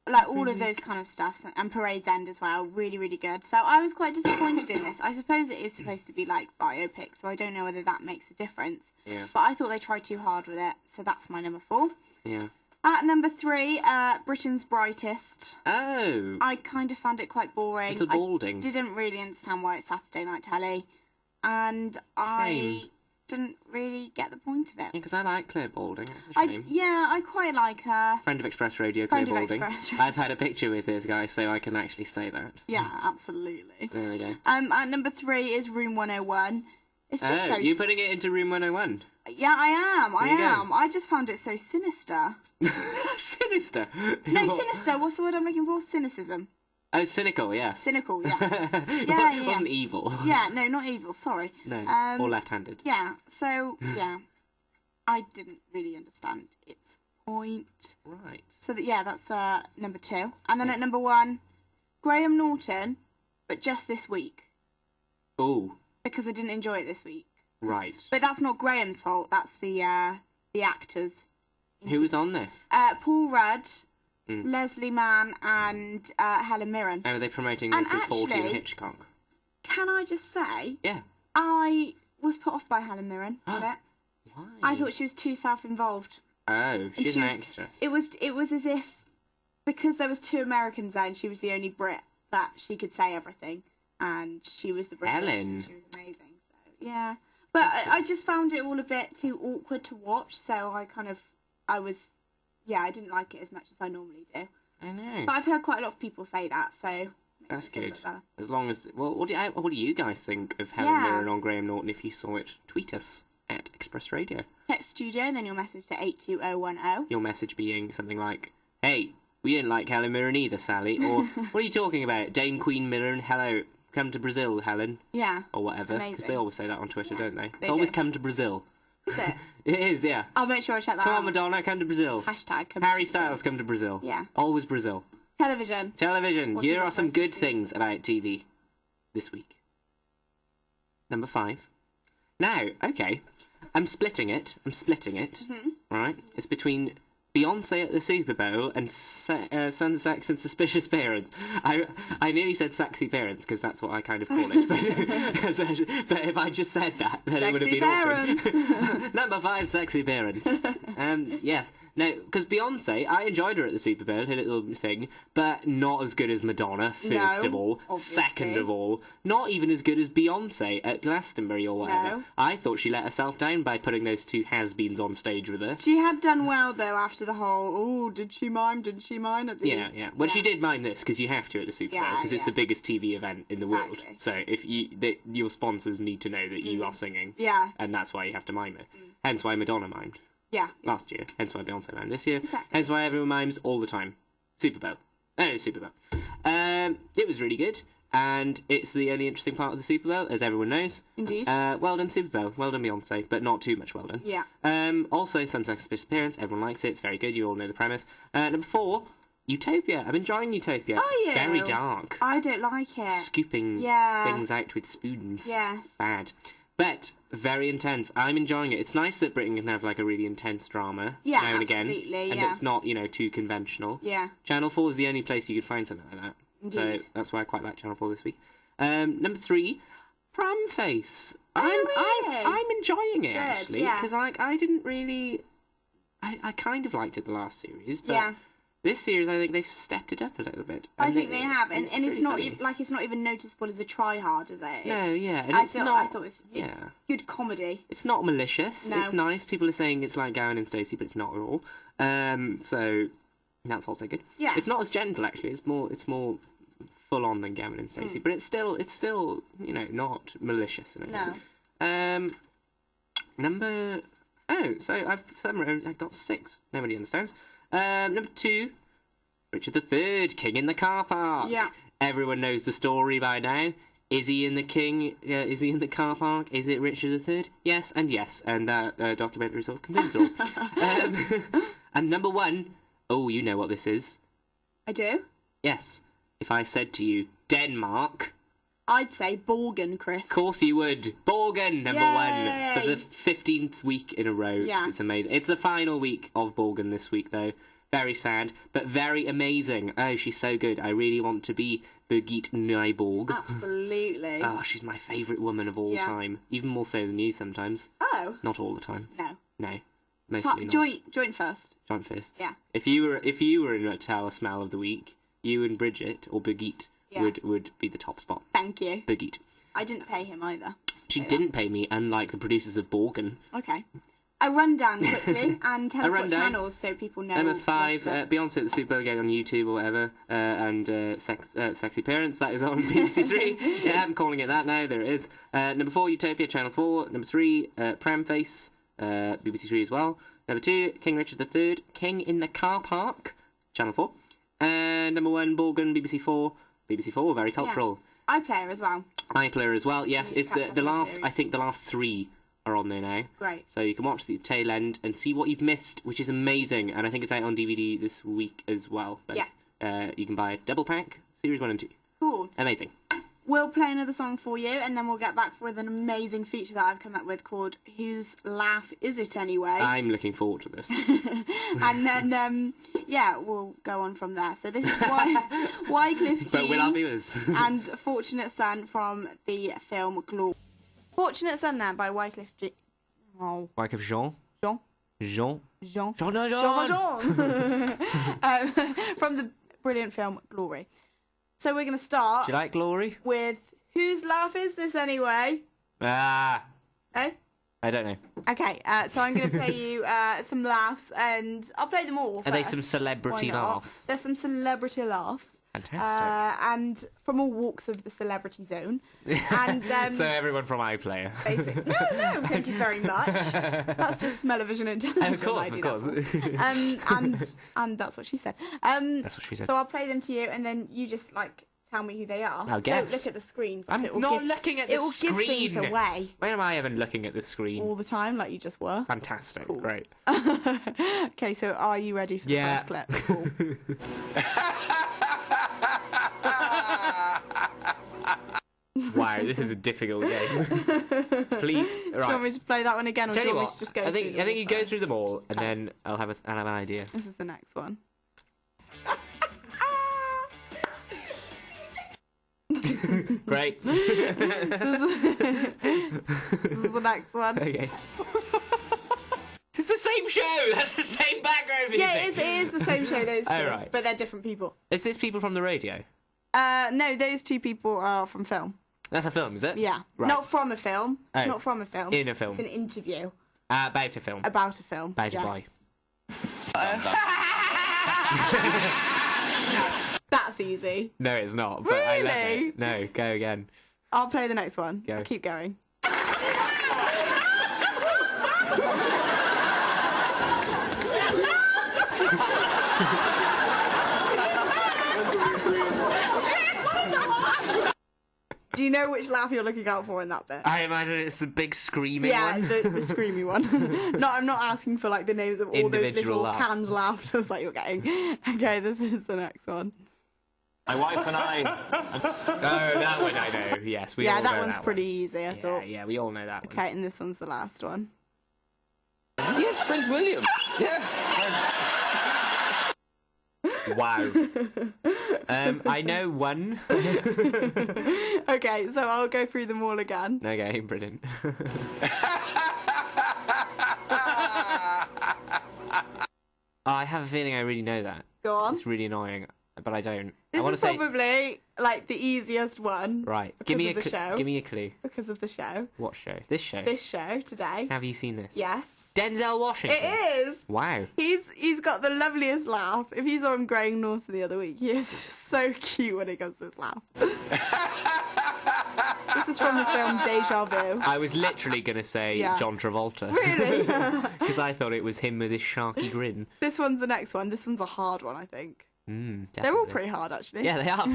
like all of those kind of stuff, and Parade's End as well, really, really good. So I was quite disappointed in this. I suppose it is supposed to be like biopic, so I don't know whether that makes a difference. Yeah. But I thought they tried too hard with it, so that's my number 4. Yeah. At number 3, Britain's Brightest. Oh. I kind of found it quite boring. Little balding. I didn't really understand why it's Saturday night telly, and I didn't really get the point of it. Yeah, because I like Claire Balding. It's a shame. I quite like her. Friend of Express Radio, Friend Claire of Balding. Express Radio. I've had a picture with this guy, so I can actually say that. Yeah, absolutely. There we go. At number 3 is Room 101. It's just so... You're putting it into Room 101? Yeah, I am. I There you go. am. I just found it so sinister. Sinister? No, sinister. What's the word I'm looking for? Cynicism. Oh, cynical, yes. Cynical, yeah. It wasn't evil. Yeah, no, not evil, sorry. No, or left-handed. Yeah, so, yeah. I didn't really understand its point. Right. So, that's number 2. And then at number 1, Graham Norton, but just this week. Oh. Because I didn't enjoy it this week. Right. But that's not Graham's fault, that's the actors. Who was on there? Paul Rudd, Leslie Mann, and Helen Mirren. Oh, were they promoting And Mrs. 14 actually, Hitchcock? Can I just say? Yeah. I was put off by Helen Mirren a bit. Why? I thought she was too self-involved. Oh, she's an actress. It was as if, because there was 2 Americans there and she was the only Brit, that she could say everything, and she was the British. Helen. She was amazing. So yeah, but I just found it all a bit too awkward to watch. So I didn't like it as much as I normally do. I know. But I've heard quite a lot of people say that, so that's good. Better. As long as what do you guys think of Helen Mirren on Graham Norton? If you saw it, tweet us at Express Radio. Text studio, and then your message to 82010. Your message being something like, "Hey, we didn't like Helen Mirren either, Sally," or "What are you talking about? Dame Queen Mirren, hello, come to Brazil, Helen." Yeah. Or whatever, because they always say that on Twitter, don't they? It's do. always come to Brazil. Is it? It is, yeah. I'll make sure I check that out. Come on, Madonna, come to Brazil. Hashtag come Harry to Brazil. Styles, come to Brazil. Yeah. Always Brazil. Television. Television. What Here have you are some got good to see? things about TV this week. Number 5. Now, okay, I'm splitting it. Mm-hmm. Right? It's between Beyonce at the Super Bowl and Sun, Sex and Suspicious Parents. I nearly said Sexy Parents because that's what I kind of call it. But if I just said that, then it would have been awkward. Number 5, Sexy Parents. Yes. No, because Beyonce, I enjoyed her at the Super Bowl, her little thing, but not as good as Madonna, first of all. Obviously. Second of all, not even as good as Beyonce at Glastonbury or whatever. No. I thought she let herself down by putting those 2 has-beens on stage with her. She had done well, though, after the whole, did she mime at the... Yeah. Well, she did mime this, because you have to at the Super Bowl, because it's the biggest TV event in the world. So if your sponsors need to know that you are singing. Yeah. And that's why you have to mime it. Hence why Madonna mimed. Yeah. Last year. Hence why Beyonce mimed this year. Exactly. Hence why everyone mimes all the time. Super Bowl. Super Bowl. It was really good. And it's the only interesting part of the Super Bowl, as everyone knows. Indeed. Well done, Super Bowl. Well done, Beyonce. But not too much well done. Yeah. Also, Sun, Sex, Suspicious Parents. Everyone likes it. It's very good. You all know the premise. Number 4, Utopia. I'm enjoying Utopia. Are you? Very dark. I don't like it. Scooping things out with spoons. Yes. Bad. But very intense. I'm enjoying it. It's nice that Britain can have like a really intense drama Yeah, now and again. absolutely, And yeah. it's not, too conventional. Yeah. Channel 4 is the only place you could find something like that. Indeed. So that's why I quite like Channel 4 this week. Number 3, Pram Face. really? I'm enjoying it, Good, actually. yeah. Because I didn't really... I kind of liked it the last series, but... Yeah. This series, I think they've stepped it up a little bit. I think they have, and it's really not funny. it's not even noticeable as a try hard, is it? No, yeah, and I thought it's yeah. good comedy. It's not malicious. No. It's nice. People are saying it's like Gowan and Stacey, but it's not at all. So that's also good. Yeah. It's not as gentle actually. It's more full on than Gowan and Stacey, but it's still not malicious. No. I've got 6. Nobody understands. Number 2, Richard III, King in the Car Park. Yeah. Everyone knows the story by now. Is he in the king? Is he in the car park? Is it Richard III? Yes, and that documentary sort of convinced all. And number 1, you know what this is. I do. Yes. If I said to you, Denmark... I'd say Borgen, Chris. Of course you would. Borgen, number 1, for the 15th week in a row. Yeah. It's amazing. It's the final week of Borgen this week, though. Very sad, but very amazing. Oh, she's so good. I really want to be Birgit Nyborg. Absolutely. Oh, she's my favourite woman of all time. Even more so than you sometimes. Oh. Not all the time. No. Mostly not. Joint first. Joint first. Yeah. If you were in a Tower Smell of the Week, you and Bridget, or Birgit, would be the top spot. Thank you. Birgit. I didn't pay him either. She didn't pay me, unlike the producers of Borgen. Okay. A rundown quickly and tell us what channels so people know. Number 5, Beyonce at the Super Bowl again on YouTube or whatever, and Sexy Parents, that is on BBC 3. Yeah, I'm calling it that now, there it is. Number 4, Utopia, Channel 4. Number 3, Pram Face, BBC 3 as well. Number 2, King Richard III, King in the Car Park, Channel 4. And number 1, Borgen, BBC 4. BBC 4, very cultural. Yeah. iPlayer as well. iPlayer as well, yes. It's the last, series. I think the last 3 are on there now. Great. So you can watch the tail end and see what you've missed, which is amazing. And I think it's out on DVD this week as well. But, you can buy a double pack, Series 1 and 2. Cool. Amazing. We'll play another song for you, and then we'll get back with an amazing feature that I've come up with called Whose Laugh Is It Anyway? I'm looking forward to this. And then, we'll go on from there. So this is Wycliffe But will our Jean viewers? and Fortunate Son from the film Glory. Fortunate Son then by Wycliffe Oh. Wycliffe Jean. Jean. Jean. Jean. Jean. Jean. Jean. From the brilliant film Glory. So we're going to start. Do you like Glory? With whose laugh is this anyway? Ah. Eh? I don't know. Okay, so I'm going to play you some laughs, and I'll play them all. Are they some celebrity laughs? There's some celebrity laughs. Fantastic. And from all walks of the celebrity zone. And so everyone from iPlayer. Basically. No, thank you very much. That's just smell-o-vision and television. Of course. And that's what she said. That's what she said. So I'll play them to you, and then you just tell me who they are. I'll guess. Don't look at the screen. I'm not looking at the screen. It will give things away. When am I ever looking at the screen? All the time, like you just were. Fantastic. Cool. Great. Okay, so are you ready for the first clip? Cool. Wow, this is a difficult game. Please, right. Do you want me to play that one again, or do you want me to just go I think you go through them all, and Okay. then I'll have an idea. This is the next one. Great. This is the next one. Okay. It's the same show. That's the same background music. Yeah, it is the same show. Those two, right. but they're different people. Is this people from the radio? No, those two people are from film. That's a film, is it? Yeah, Right. not from a film. Oh. Not from a film. In a film. It's an interview About a film. about a film. About a yes. boy. That's easy. No, it's not. But I love Really? it. No, go again. I'll play the next one. Go. I'll keep going. Do you know which laugh you're looking out for in that bit? I imagine it's the big screaming one. Yeah, the screamy one. No, I'm not asking for like the names of all those Individual little laughs. canned laughters that you're getting. Okay, this is the next one. My wife and I. Oh, that one I know. Yes, we all know that one's that pretty one. easy, I thought. Yeah, we all know that one. Okay, and this one's the last one. Yeah, it's Prince William. Yeah. Wow. I know one. Okay, so I'll go through them all again. Okay, brilliant. I have a feeling I really know that. Go on. It's really annoying, but I don't. I This want is to say probably like the easiest one. right. Because Give me of a the show. give me a clue. Because of the show. What show? This show. This show today. Have you seen this? Yes. Denzel Washington. It is. Wow. He's got the loveliest laugh. If you saw him growing naughty the other week, he is just so cute when it comes to his laugh. This is from the film Deja Vu. I was literally going to say Yeah. John Travolta. Really? Because I thought it was him with his sharky grin. This one's the next one. This one's a hard one, I think. They're all pretty hard, actually. Yeah, they are.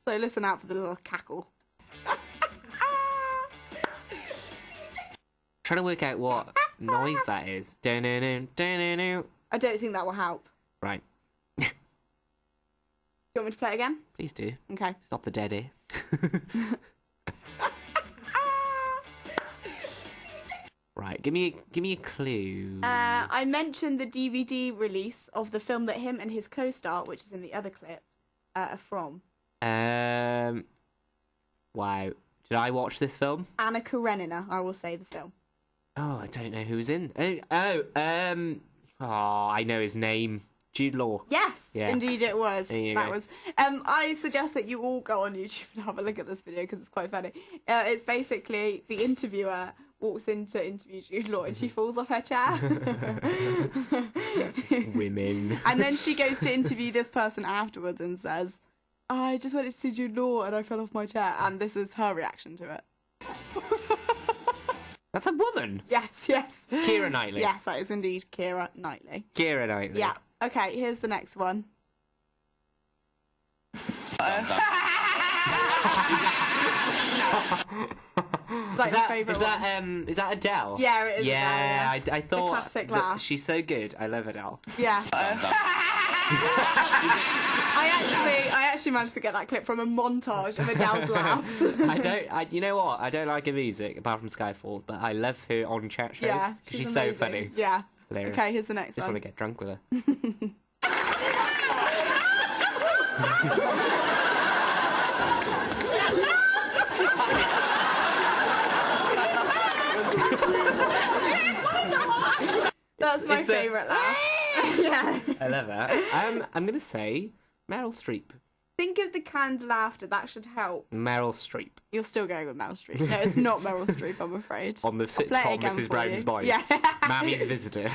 So listen out for the little cackle. Trying to work out what noise that is. Dun-dun-dun-dun-dun-dun. I don't think that will help. Right. Do you want me to play it again? Please do. Okay. Stop the dead air. Right, give me a clue. I mentioned the DVD release of the film that him and his co-star, which is in the other clip, are from. Wow. Did I watch this film? Anna Karenina, I will say the film. Oh, I don't know who's in. Oh, I know his name. Jude Law. Yes, Yeah. indeed it was. There you That go. was. I suggest that you all go on YouTube and have a look at this video because it's quite funny. It's basically the interviewer walks in to interview Jude Law and she falls off her chair. Women. And then she goes to interview this person afterwards and says, I just wanted to see Jude Law and I fell off my chair. And this is her reaction to it. That's a woman. Yes. Keira Knightley. Yes, that is indeed Keira Knightley. Keira Knightley. Yeah. Okay, here's the next one. Is that your favourite one? Is that Adele? Yeah, it is Yeah, Adele, I thought classic that laugh. she's so good. I love Adele. Yeah. I actually managed to get that clip from a montage of Adele's laughs. You know what? I don't like her music apart from Skyfall, but I love her on chat shows. Yeah, 'cause she's amazing. so funny. Yeah. Hilarious. Okay, here's the next Just one. want to get drunk with her. That's my favourite laugh. Yeah. I love that. I'm going to say Meryl Streep. Think of the canned laughter. That should help. Meryl Streep. You're still going with Meryl Streep. No, it's not Meryl Streep, I'm afraid. On the sitcom Mrs. Brown's Boys. Yeah. Mammy's Visitor.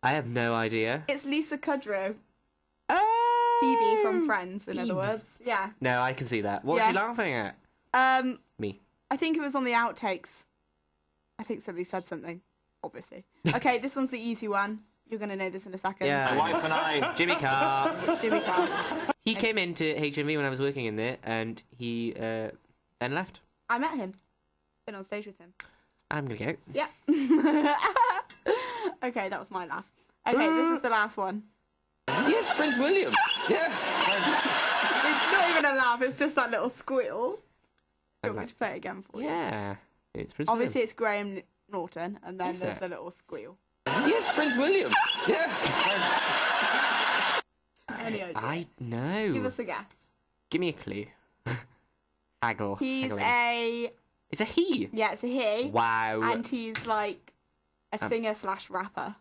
I have no idea. It's Lisa Kudrow. Phoebe from Friends, in other words. Yeah. No, I can see that. What's she laughing at? Me. I think it was on the outtakes. I think somebody said something, obviously. Okay, this one's the easy one. You're going to know this in a second. Yeah. My wife and I. Jimmy Carr. Jimmy Carr. He came into HMV when I was working in there, and he then left. I met him. Been on stage with him. I'm going to go. Yeah. Okay, that was my laugh. Okay, this is the last one. Yes, Prince William. Yeah. It's not even a laugh, it's just that little squeal. Do you want me to play it again for you? Yeah. It's Prince Obviously, William. it's Graham Norton, and then Is there's it? a little squeal. Yes, Prince William. Yeah. Any idea? I know. Give us a guess. Give me a clue. Haggle. He's Haggling. a... It's a he. Yeah, it's a he. Wow. And he's like a singer/rapper.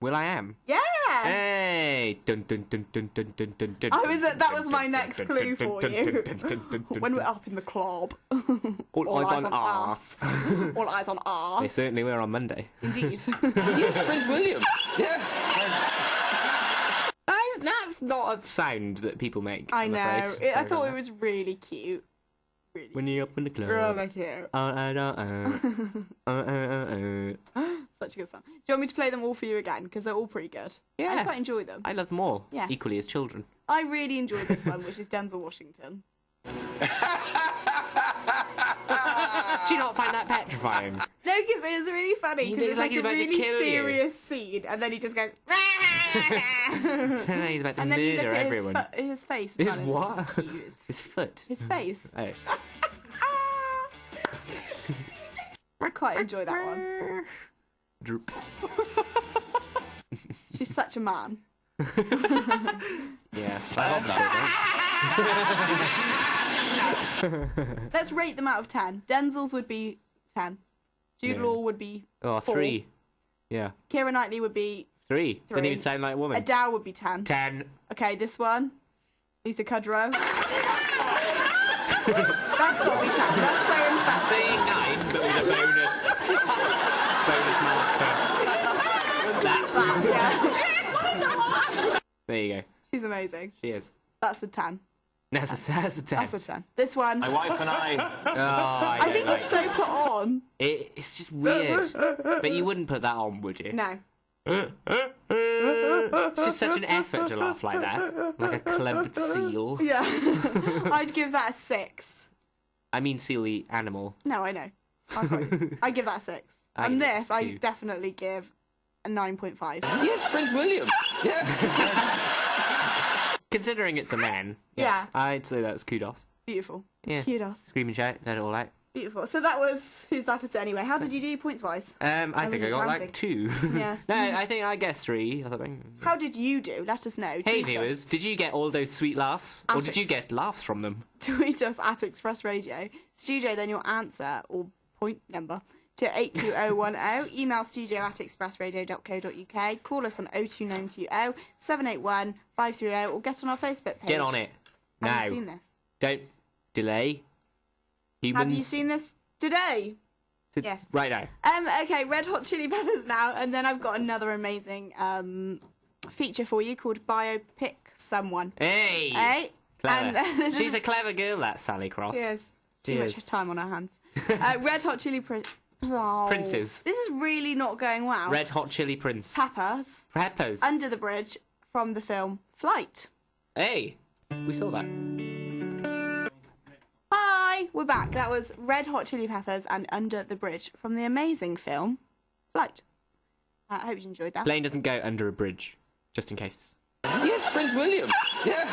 Will I am. Yeah. Hey. Dun dun dun dun dun dun dun dun. That was my next clue for you. When we're up in the club. All eyes on arse. All eyes on They arse. certainly were on Monday. Indeed. Yes, Prince William. Yeah. That's not a sound that people make. I I'm know. afraid. I Sorry thought about it was really cute. Really. when you're up in the club. Really cute. Such a good song. Do you want me to play them all for you again? Because they're all pretty good. Yeah. I quite enjoy them. I love them all. Yes. Equally as children. I really enjoyed this one, which is Denzel Washington. Do you not find that petrifying? No, because it was really funny. Because it's like he's a about to really kill you. serious scene, and then he just goes. He's about to And then you look murder at everyone. his face. His man, and what? It's just cute. It's His foot. his face. Oh. I quite enjoy that one. Droop. She's such a man. Yes, I love that. Let's rate them out of 10. Denzel's would be 10. Jude Yeah. Law would be Oh, 4. 3. Yeah. Keira Knightley would be 3. Doesn't 3. even sound like a woman. Adele would be 10. 10. Okay, this one. Lisa Kudrow. That's got to be 10. That's so I'm impressive. saying 9, but with a bonus mark for that. Yeah. There you go. She's amazing. She is. That's a 10. That's a 10. That's a 10. This one. My wife and I. Oh, I think it's so put on. It's just weird. But you wouldn't put that on, would you? No. It's just such an effort to laugh like that. Like a clubbed seal. Yeah. I'd give that a 6. I mean seal the animal. No, I know. I'd give that a 6. I And give it this, a I 2. definitely give a 9.5. Yes, Prince William. Yeah. Considering it's a man. Yeah. I'd say that's kudos. Beautiful. Yeah. Kudos. Scream and shout, let it all out. Beautiful. So that was Who's That For It Anyway. How did you do points-wise? I was think I it got counting? like 2. Yes. No, I think I guessed 3 or something. How did you do? Let us know. Hey Tweet viewers, us. did you get all those sweet laughs? Or At did you Ex- get laughs from them? Tweet us at Express Radio. Studio, then your answer or point number to 82010. Email studio@expressradio.co.uk. Call us on 02920 781 530 or get on our Facebook page. Get on it. Now. Have you seen this? Don't delay. Humans. Have you seen this today? Yes. Right now. Okay, Red Hot Chili Peppers now, and then I've got another amazing feature for you called Biopic Someone. Hey! Hey? Clever. And, this She's is- a clever girl, that Sally Cross. She is. Too She much is. time on her hands. Red Hot Chili Princes. This is really not going well. Red Hot Chili Prince. Peppers. Peppers. Under the Bridge from the film Flight. Hey! We saw that. Hi, we're back. That was Red Hot Chili Peppers and Under the Bridge from the amazing film Flight. I hope you enjoyed that. Plane doesn't go under a bridge, just in case. Yes, Prince William. Yeah.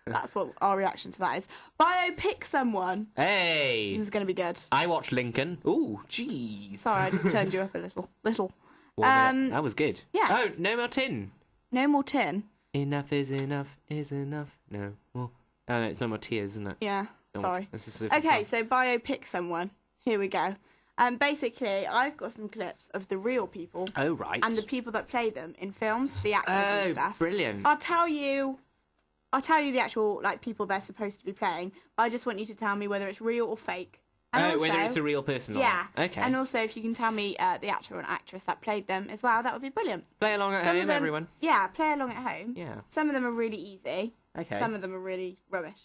That's what our reaction to that is. Biopic someone. Hey! This is going to be good. I watched Lincoln. Ooh, jeez. Sorry, I just turned you up a little. That was good. Yes. Oh, no more tin. No more tin. Enough is enough is enough. No more. Oh, no, it's no more tears, isn't it? Yeah, sorry. That's just a different Okay, song. so biopic someone. Here we go. Basically, I've got some clips of the real people. Oh, right. And the people that play them in films, the actors and stuff. Brilliant. I'll tell you the actual people they're supposed to be playing. But I just want you to tell me whether it's real or fake. And also, whether it's a real person or yeah. not. Okay. And also, if you can tell me the actor and actress that played them as well, that would be brilliant. Play along at Some of home, them- everyone. Yeah, play along at home. Yeah. Some of them are really easy. Okay. Some of them are really rubbish.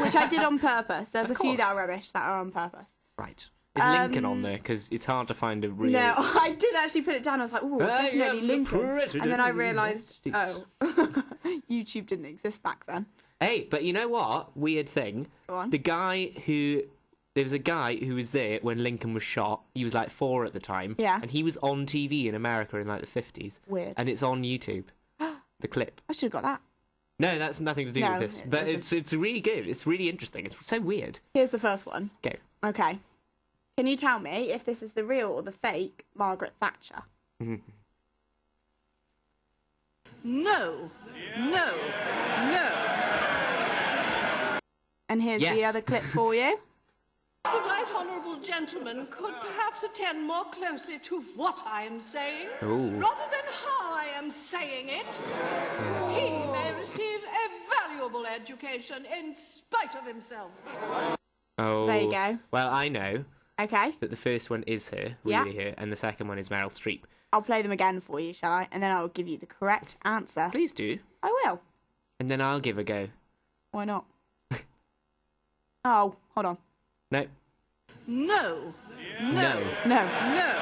Which I did on purpose. There's Of a few that course. are rubbish that are on purpose. Right. Is Lincoln on there? Because it's hard to find a real... No, I did actually put it down. I was like, oh, definitely Lincoln. And then I realised, YouTube didn't exist back then. Hey, but you know what? Weird thing. Go on. There was a guy who was there when Lincoln was shot. He was like 4 at the time. Yeah. And he was on TV in America in like the 50s. Weird. And it's on YouTube. The clip. I should have got that. No, that's nothing to do No, with this. it But doesn't. it's really good. It's really interesting. It's so weird. Here's the first one. Go. Okay. Can you tell me if this is the real or the fake Margaret Thatcher? No. No. No. And here's the other clip for you. The right honourable gentleman could perhaps attend more closely to what I am saying, Ooh. rather than how I am saying it. He may receive a valuable education in spite of himself. Oh. There you go. Well, I know Okay. that the first one is her, Yeah. really her, and the second one is Meryl Streep. I'll play them again for you, shall I? And then I'll give you the correct answer. Please do. I will. And then I'll give a go. Why not? Oh, hold on. No. No. No. No. No.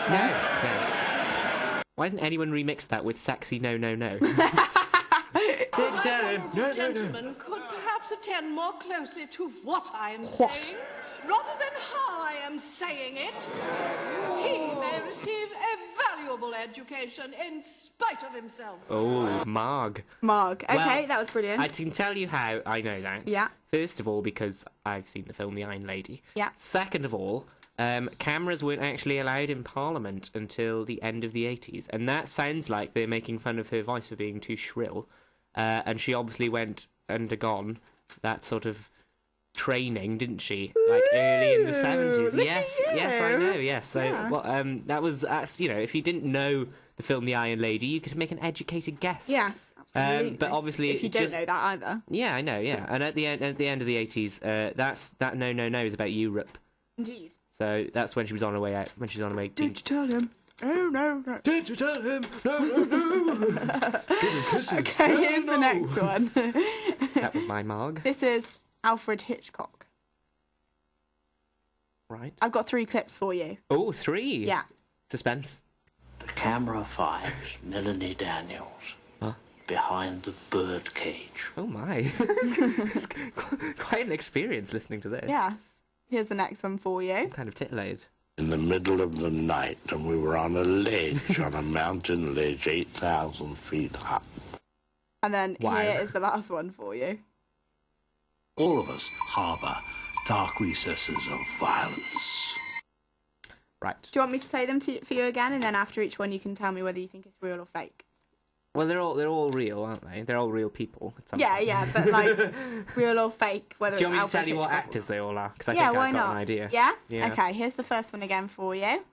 No. Why hasn't anyone remixed that with sexy no no no? The gentleman could perhaps attend more closely to what I am saying, rather than how I am saying it. He may receive a valuable education in spite of himself. Oh, Marg. Marg. Okay, Well, that was brilliant. I can tell you how I know that. Yeah. First of all, because I've seen the film The Iron Lady. Yeah. Second of all, cameras weren't actually allowed in Parliament until the end of the 80s. And that sounds like they're making fun of her voice for being too shrill. And she obviously undergone that sort of training, didn't she? Like early in the 70s. look Yes, at yes, I you. know, yes. So, Yeah. well, that's, you know, if you didn't know the film The Iron Lady, you could make an educated guess. Yes, absolutely. But obviously, if you don't know that either. Yeah, I know. Yeah, and at the end of the 80s, that no is about Europe. Indeed. So that's when she was on her way out. When she was on her way. Did you tell him? Oh no. Did you tell him? No. Give him kisses. Okay, here's the next one. That was my Marg. This is Alfred Hitchcock. Right. I've got 3 clips for you. Oh, 3. Yeah. Suspense. The camera finds Melanie Daniels behind the bird cage. Oh my. It's quite an experience listening to this. Yes. Here's the next one for you. I'm kind of titillated. In the middle of the night, and we were on a ledge, on a mountain ledge 8,000 feet up. And then Wow. here is the last one for you. All of us harbour dark recesses of violence. Right. Do you want me to play them for you again? And then after each one, you can tell me whether you think it's real or fake. Well, they're all real, aren't they? They're all real people. at some Yeah, point. yeah, but like real or fake, whether Do you it's want me to Alfred tell you what Hitchcock. actors they all are? Because I Yeah, think why I've got not? an idea. Yeah? Yeah. Okay, here's the first one again for you.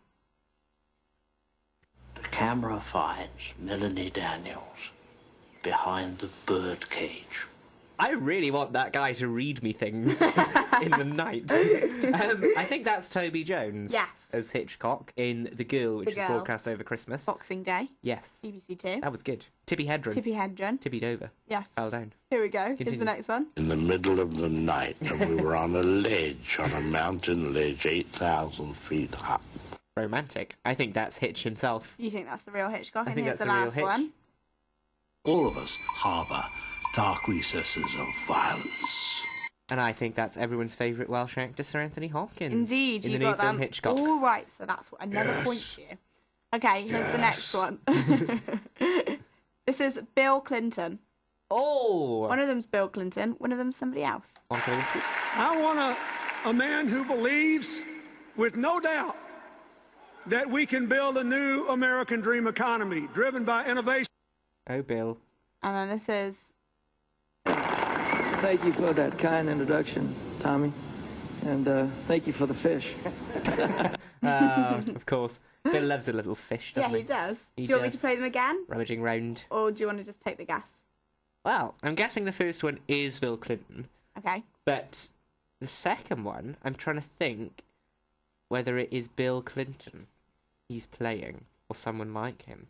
The camera finds Melanie Daniels behind the bird cage. I really want that guy to read me things in the night. I think that's Toby Jones. Yes. As Hitchcock in The Girl, which The was Girl. broadcast over Christmas. Boxing Day. Yes. BBC Two. That was good. Tippi Hedren. Tippi Hedren. Tippied over. Yes. Fell down. Here we go. Here's Continue. the next one. In the middle of the night, and we were on a ledge, on a mountain ledge 8,000 feet up. Romantic. I think that's Hitch himself. You think that's the real Hitchcock? I And think here's that's the the real last Hitch. one. All of us harbour dark recesses of violence. And I think that's everyone's favourite Welsh actor, Sir Anthony Hopkins. Indeed, in you the new got film them Hitchcock. all right. So that's another point to you. Okay, here's the next one. This is Bill Clinton Oh! One of them's Bill Clinton, one of them's somebody else. I want a man who believes, with no doubt, that we can build a new American dream economy driven by innovation. Oh, Bill. And then this is... Thank you for that kind introduction, Tommy. And thank you for the fish. Of course. Bill loves a little fish, doesn't Yeah, he does. He do you want me does. to play them again? Rummaging round. Or do you want to just take the guess? Well, I'm guessing the first one is Bill Clinton. Okay. But the second one, I'm trying to think whether it is Bill Clinton he's playing or someone like him.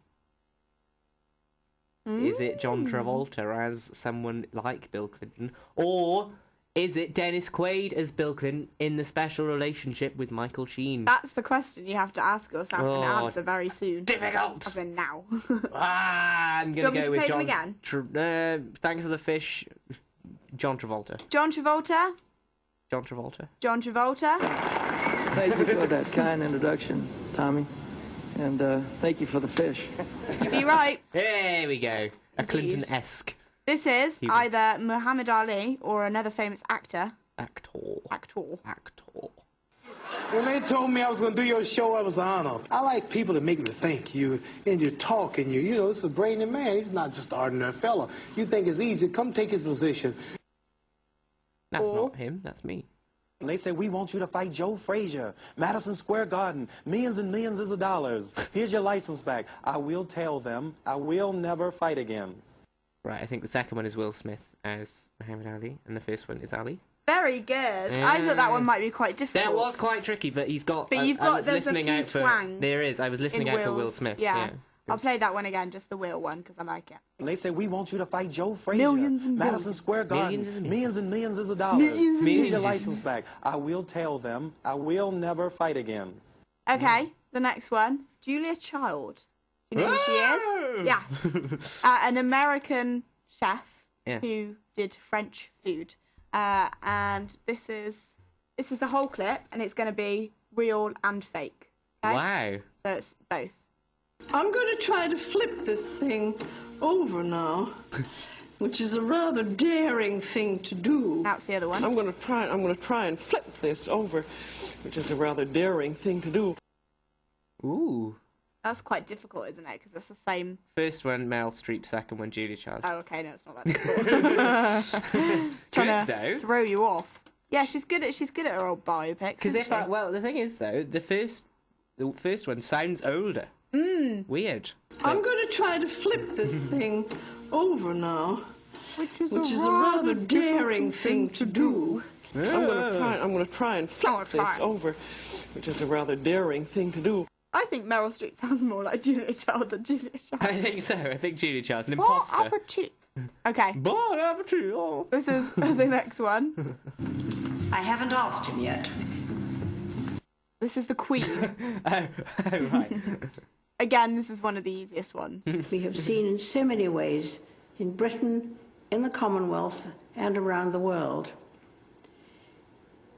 Is it John Travolta as someone like Bill Clinton? Or is it Dennis Quaid as Bill Clinton in the special relationship with Michael Sheen? That's the question you have to ask yourself and Oh, answer very soon. difficult! As in now. I'm Do you going want me to go to with play John. them again? Thanks for the fish. John Travolta. John Travolta? John Travolta. John Travolta? Thank you for that kind introduction, Tommy. And thank you for the fish. You'd be right. There we go. A Clinton-esque. This is He was- either Muhammad Ali or another famous actor. Actor. When they told me I was going to do your show, I was honored. I like people that make me think. You talk, and you know, it's a brainy man. He's not just an ordinary fella. You think it's easy, come take his position. That's not him, that's me. And they say, we want you to fight Joe Frazier, Madison Square Garden, millions and millions of dollars. Here's your license back. I will tell them I will never fight again. Right, I think the second one is Will Smith as Muhammad Ali, and the first one is Ali. Very good. I thought that one might be quite difficult. That was quite tricky, but he's got. But you've I got was there's a listening few out for. twangs There is. I was listening in out for Will Will's. Smith. Yeah. I'll play that one again, just the Will one, because I like it. And they say, we want you to fight Joe Frazier, Millions and Madison millions. Square Garden, Millions and millions of dollars. Millions and Here's your millions. license back. I will tell them I will never fight again. Okay, the next one. Julia Child. Do you know who she is? Yes. An American chef Yeah. who did French food. And this is the whole clip, and it's going to be real and fake. Okay? Wow. So it's both. I'm going to try to flip this thing over now, which is a rather daring thing to do. That's the other one. I'm going to try and flip this over, which is a rather daring thing to do. Ooh. That's quite difficult, isn't it? Because it's the same. First one, Meryl Streep. Second one, Julia Child. Oh, okay, no, it's not that difficult. It's trying Good, though. to throw you off. Yeah, she's good at her old biopics. Because isn't she? well, the thing is though, the first one sounds older. Weird. I'm going to try to flip this thing over now, which is a rather daring thing to do. I'm going to try and flip this over, which is a rather daring thing to do. I think Meryl Streep sounds more like Julia Child than Julia Child. I think so. I think Julia Child's an imposter. Okay. Bon appetit. This is the next one. I haven't asked him yet. This is the Queen. Oh, right. Again, this is one of the easiest ones. We have seen in so many ways, in Britain, in the Commonwealth, and around the world.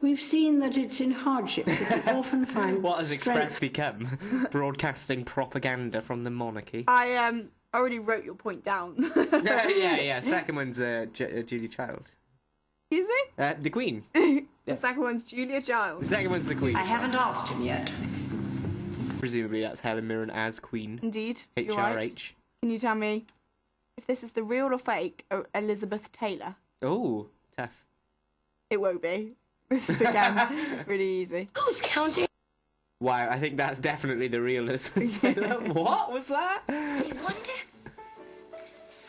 We've seen that it's in hardship that we often find What has strength. Express become? Broadcasting propaganda from the monarchy. I already wrote your point down. yeah. Second one's Julia Child. Excuse me? The Queen. The second one's Julia Child. The second one's the Queen. I haven't asked him yet. Presumably that's Helen Mirren as Queen. Indeed. You're HRH. right. Can you tell me if this is the real or fake Elizabeth Taylor? Oh, tough. It won't be. This is again really easy. Who's counting? Wow, I think that's definitely the real Elizabeth Taylor. What was that? I wonder.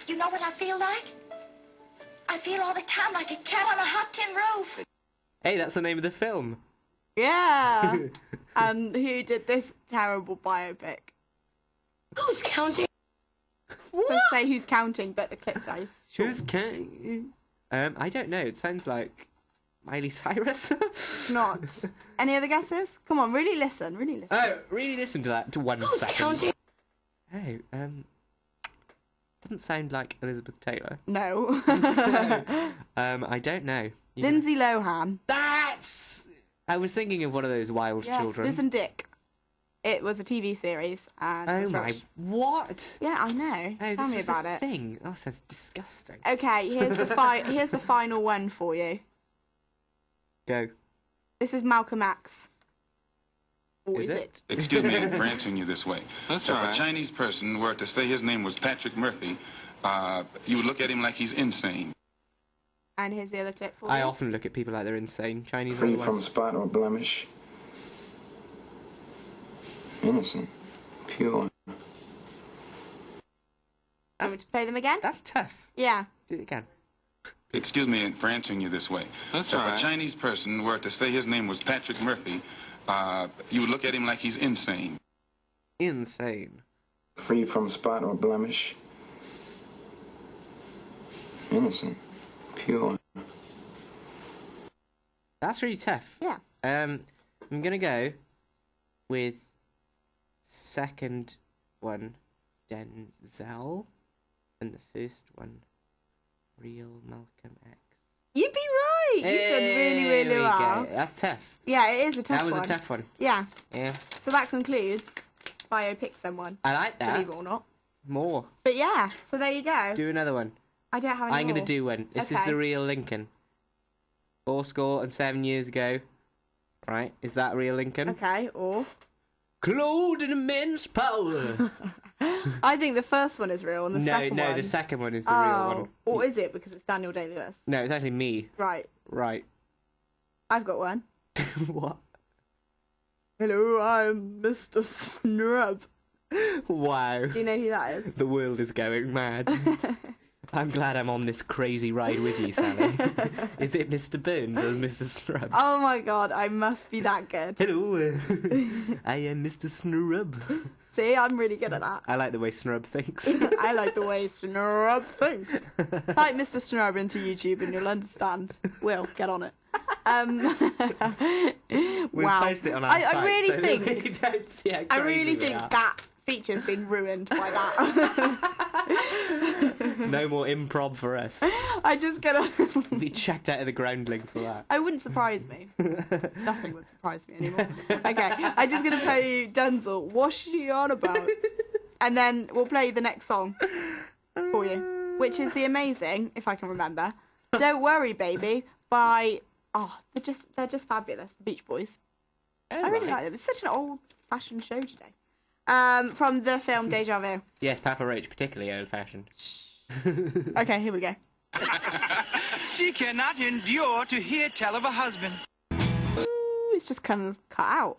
You know what I feel like? I feel all the time like a cat on a hot tin roof. Hey, that's the name of the film. Yeah. And who did this terrible biopic? Who's counting? Let's say who's counting, but the clip size. Who's counting? I don't know. It sounds like Miley Cyrus. Not. Any other guesses? Come on, really listen. Really listen. Oh, really listen to that to 1 Who's second. counting? Oh, doesn't sound like Elizabeth Taylor. No. I don't know. It was a TV series. And Oh my! What? Yeah, I know. Oh, Tell this me was about a it. thing. Oh, sounds disgusting. Okay, here's the final one for you. Go. This is Malcolm X. Or is it? Excuse me for answering you this way. That's if all right. a Chinese person were to say his name was Patrick Murphy, you would look at him like he's insane. And here's the other clip for you. I often look at people like they're insane. Chinese. Free otherwise. from spot or blemish. Innocent. Pure. Want me to play them again? That's tough. Yeah. Do it again. Excuse me for answering you this way. That's if all right. a Chinese person were to say his name was Patrick Murphy, you would look at him like he's insane. Insane. Free from spot or blemish. Innocent. Pure. That's really tough. Yeah. I'm gonna go with second one, Denzel, and the first one, real Malcolm X. You'd be right. You've done really, There really we well. go. That's tough. Yeah, it is a tough one. That was a tough one. Yeah. Yeah. So that concludes Biopic Someone. I like that. Believe it or not. More. But yeah, so there you go. Do another one. I don't have any I'm going to more. do one. This is Okay. the real Lincoln. 7 years ago. Right? Is that real Lincoln? Okay, or... Clothed in immense power. I think the first one is real and the second one... No, the second one is the real one. Or is it because it's Daniel Day-Lewis? No, it's actually me. Right. Right. I've got one. What? Hello, I'm Mr. Snrub. Wow. Do you know who that is? The world is going mad. I'm glad I'm on this crazy ride with you, Sally. Is it Mr. Burns or is Mr. Snrub? Oh my god, I must be that good. Hello, I am Mr. Snrub. See, I'm really good at that. I like the way Snrub thinks. I like the way Snrub thinks. Type Mr. Snrub into YouTube and you'll understand. Will, get on it. We'll wow. post it on our site. I really so think... that we don't see how I crazy really we think are. that feature's been ruined by that. No more improv for us. I just gotta... Be checked out of the groundlings for that. I wouldn't surprise me. Nothing would surprise me anymore. Okay, I'm just gonna play you Denzel. What's she on about? And then we'll play the next song for you, which is the amazing, if I can remember, "Don't Worry, Baby" by they're just fabulous, the Beach Boys. I really like it. It's such an old-fashioned show today. From the film Deja Vu. Yes, Papa Roach, particularly old-fashioned. Okay, here we go. She cannot endure to hear tell of a husband. Ooh, it's just kind of cut out.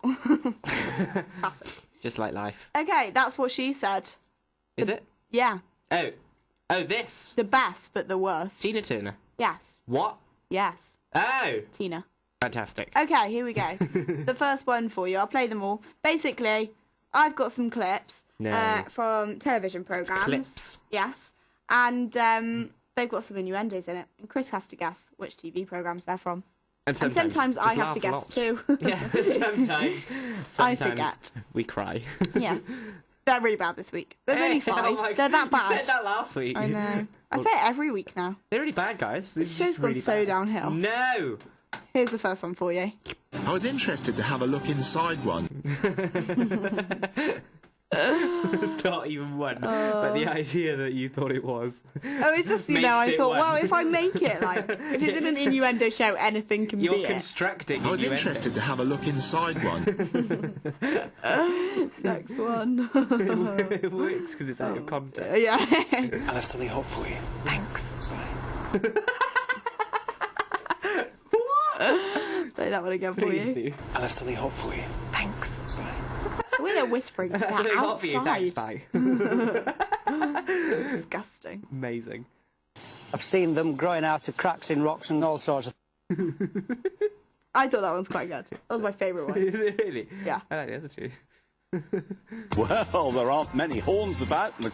Classic. Just like life. Okay, that's what she said. Is it? Yeah. Oh, this. The best, but the worst. Tina Turner. Yes. What? Yes. Oh. Tina. Fantastic. Okay, here we go. The first one for you. I'll play them all. Basically, I've got some clips from television programmes. Clips. Yes. And they've got some innuendos in it. And Chris has to guess which TV programmes they're from. And sometimes I just have laugh to a guess lot. too. Yeah, sometimes I forget. we cry. Yes. They're really bad this week. There's only 5. Oh my They're that bad. You said that last week. I know. I say it every week now. They're really bad, guys. This show's gone really so bad. downhill. No! Here's the first one for you. I was interested to have a look inside one. It's not even one, but the idea that you thought it was. Oh, it's just, makes I it thought, one. well, if I make it, like, if it's in an innuendo show, anything can You're be constructing I was innuendo. interested to have a look inside one. it. Next one. It works because it's out of context. Yeah. I'll have something hot for you. Thanks. Play that one again for Please you. do. I'll have something hot for you. Thanks. The way they're whispering That's that something hot for you, thanks, outside. bye. It's disgusting. Amazing. I've seen them growing out of cracks in rocks and all sorts of... I thought that one's quite good. That was my favourite one. Is it really? Yeah. I like the other two. Well, there aren't many horns about. No.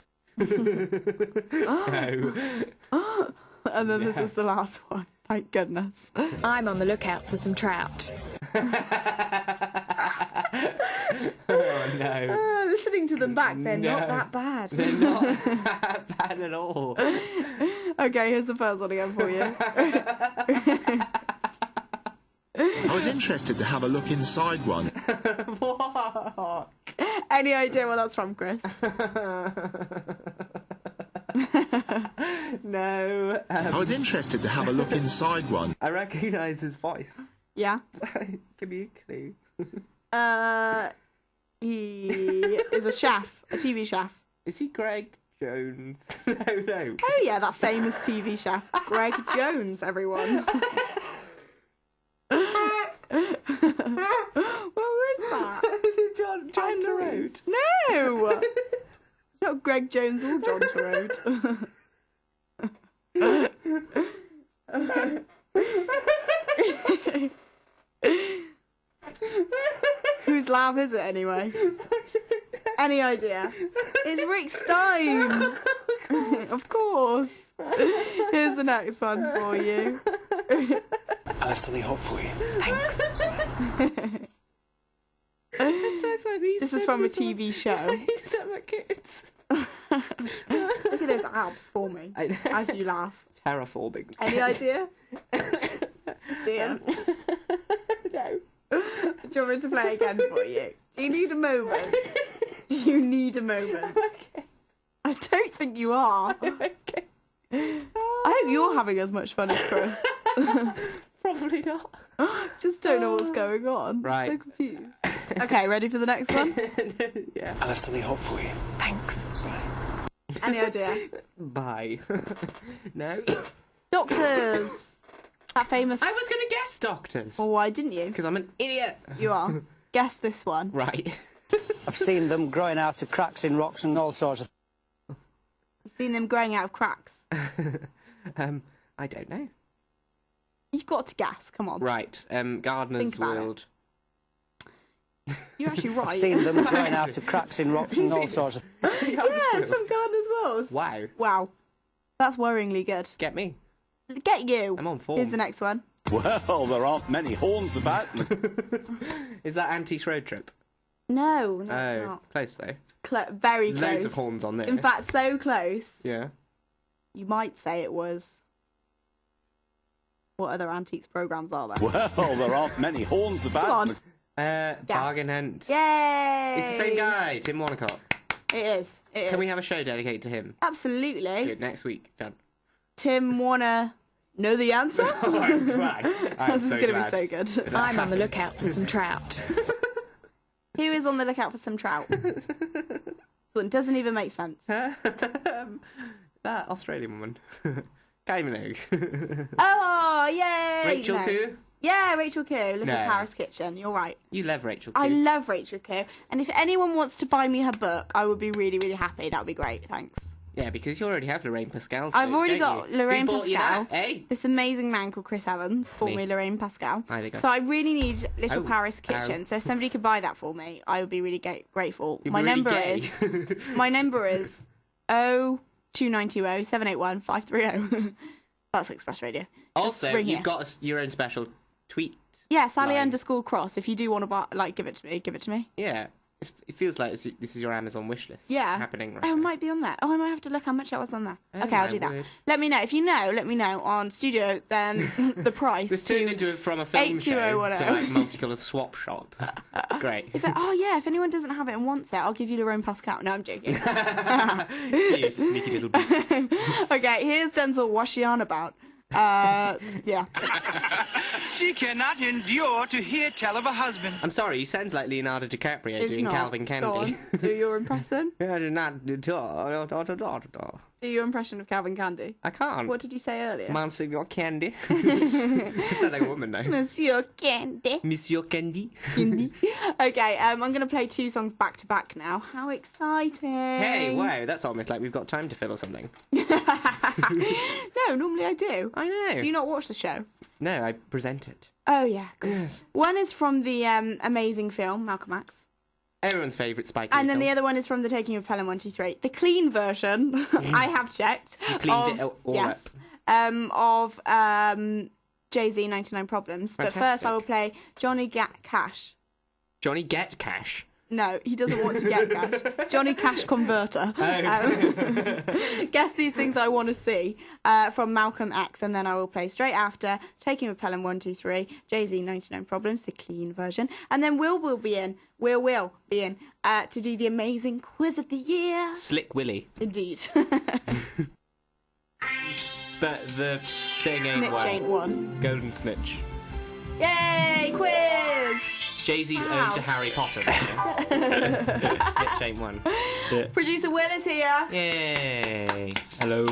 And then this is the last one. Thank goodness. I'm on the lookout for some trout. Oh no. Listening to them back, they're No. not that bad. They're not that bad at all. Okay, here's the first one again for you. I was interested to have a look inside one. What? Any idea where that's from, Chris? No. I was interested to have a look inside one. I recognise his voice. Yeah. Give me a clue. He is a chef, a TV chef. Is he Greg Jones? No. Oh yeah, that famous TV chef, Greg Jones, everyone. What was that? John Turode. No! Not Greg Jones or John Turode. Whose laugh is it anyway? Any idea? It's Rick Stein. Of course. Here's the next one for you. I have something hot for you. Thanks. This is from a TV show. He's at my kids. Look at those abs for me as you laugh. Terraforming. Any idea? Dear. No. Do you want me to play again for you? Do you need a moment? Do you need a moment? Okay. I don't think you are. Okay. I hope you're having as much fun as Chris. Probably not. Just don't know what's going on. Right. I'm so confused. Okay, ready for the next one? Yeah. I have something hot for you. Thanks. Any idea? Bye. No. Doctors. That famous. I was going to guess doctors. Well, why didn't you? Because I'm an idiot. You are. Guess this one. Right. I've seen them growing out of cracks in rocks and all sorts of... You've seen them growing out of cracks. I don't know. You've got to guess. Come on. Right. Gardener's Think about World. You're actually right. I've seen them growing out of cracks in rocks and all sorts of... Yeah, it's from Gardener's World. Wow. Wow. That's worryingly good. Get me. Get you. I'm on form. Here's the next one. Well, there aren't many horns about. Is that Antiques Road Trip? No, it's not. Close though. Very close. Loads of horns on there. In fact, so close. Yeah. You might say it was... What other antiques programs are there? Well, there aren't many horns about. Come on. Bargain Hunt. Yay! It's the same guy, Tim Wanacott. It is. Can we have a show dedicated to him? Absolutely. Good, next week. Done. Tim, wanna know the answer? Oh, I'm glad. This is going to be so good. I'm on the lookout for some trout. Who is on the lookout for some trout? So it doesn't even make sense. That Australian woman. Kylie Minogue. Oh, yay! Rachel Koo? Yeah, Rachel Koo. Little No. Paris Kitchen. You're right. You love Rachel Koo. I love Rachel Koo. And if anyone wants to buy me her book, I would be really, really happy. That would be great. Thanks. Yeah, because you already have Lorraine Pascal's I've book, already don't got you? Lorraine Who bought you Pascal. that, eh? This amazing man called Chris Evans bought me Lorraine Pascal. Hi there, guys. So I really need Little Oh, Paris Kitchen. ow. So if somebody could buy that for me, I would be really grateful. You'd My be really number gay. is my number is 02920 781 530. That's Express Radio. Just Also, ring you've here. got your own special tweet. Yeah, Sally line. _Cross. If you do want to buy, give it to me. Give it to me. Yeah. It feels like this is your Amazon wish list. Yeah. Happening right Oh, it now. might be on there. Oh, I might have to look how much that was on there. Oh, okay, I'll my do that. word. Let me know. If you know, let me know on Studio, then the price. This turned into it from a film show to 82010. like multicolored swap shop. It's great. If if anyone doesn't have it and wants it, I'll give you Lorraine Pascal. No, I'm joking. You sneaky little bitch. Okay, here's Denzel. What's she on about? Yeah. She cannot endure to hear tell of her husband. I'm sorry, you sound like Leonardo DiCaprio It's doing not. Calvin Go Candy. on. Do your impression. I did not. Do your impression of Calvin Candy. I can't. What did you say earlier? Monsignor Candy. I sound like a woman now. Monsieur Candy. Monsieur Candy. Candy. Okay, I'm going to play 2 songs back to back now. How exciting! Hey, wow, that's almost like we've got time to fill or something. No, normally I do. I know. Do you not watch the show? No, I present it. Oh yeah. Cool. Yes. One is from the amazing film Malcolm X. Everyone's favourite Spike Lee And then film. the other one is from The Taking of Pelham 123. The clean version, I have checked. You cleaned it all yes, of Jay-Z 99 Problems. But first I will play Johnny Cash. Johnny Get Cash? No, he doesn't want to get cash. Johnny Cash Converter. Guess these things I want to see from Malcolm X, and then I will play straight after Taking a Pelham 1, 2, 3, Jay-Z 99 Problems, the clean version, and then Will be in to do the amazing quiz of the year. Slick Willy. Indeed. But the thing ain't Snitch one. ain't one. Golden Snitch. Yay, quiz! Jay-Z's Wow. ode to Harry Potter. Snitch ain't one. Producer Will is here. Yay. Hello.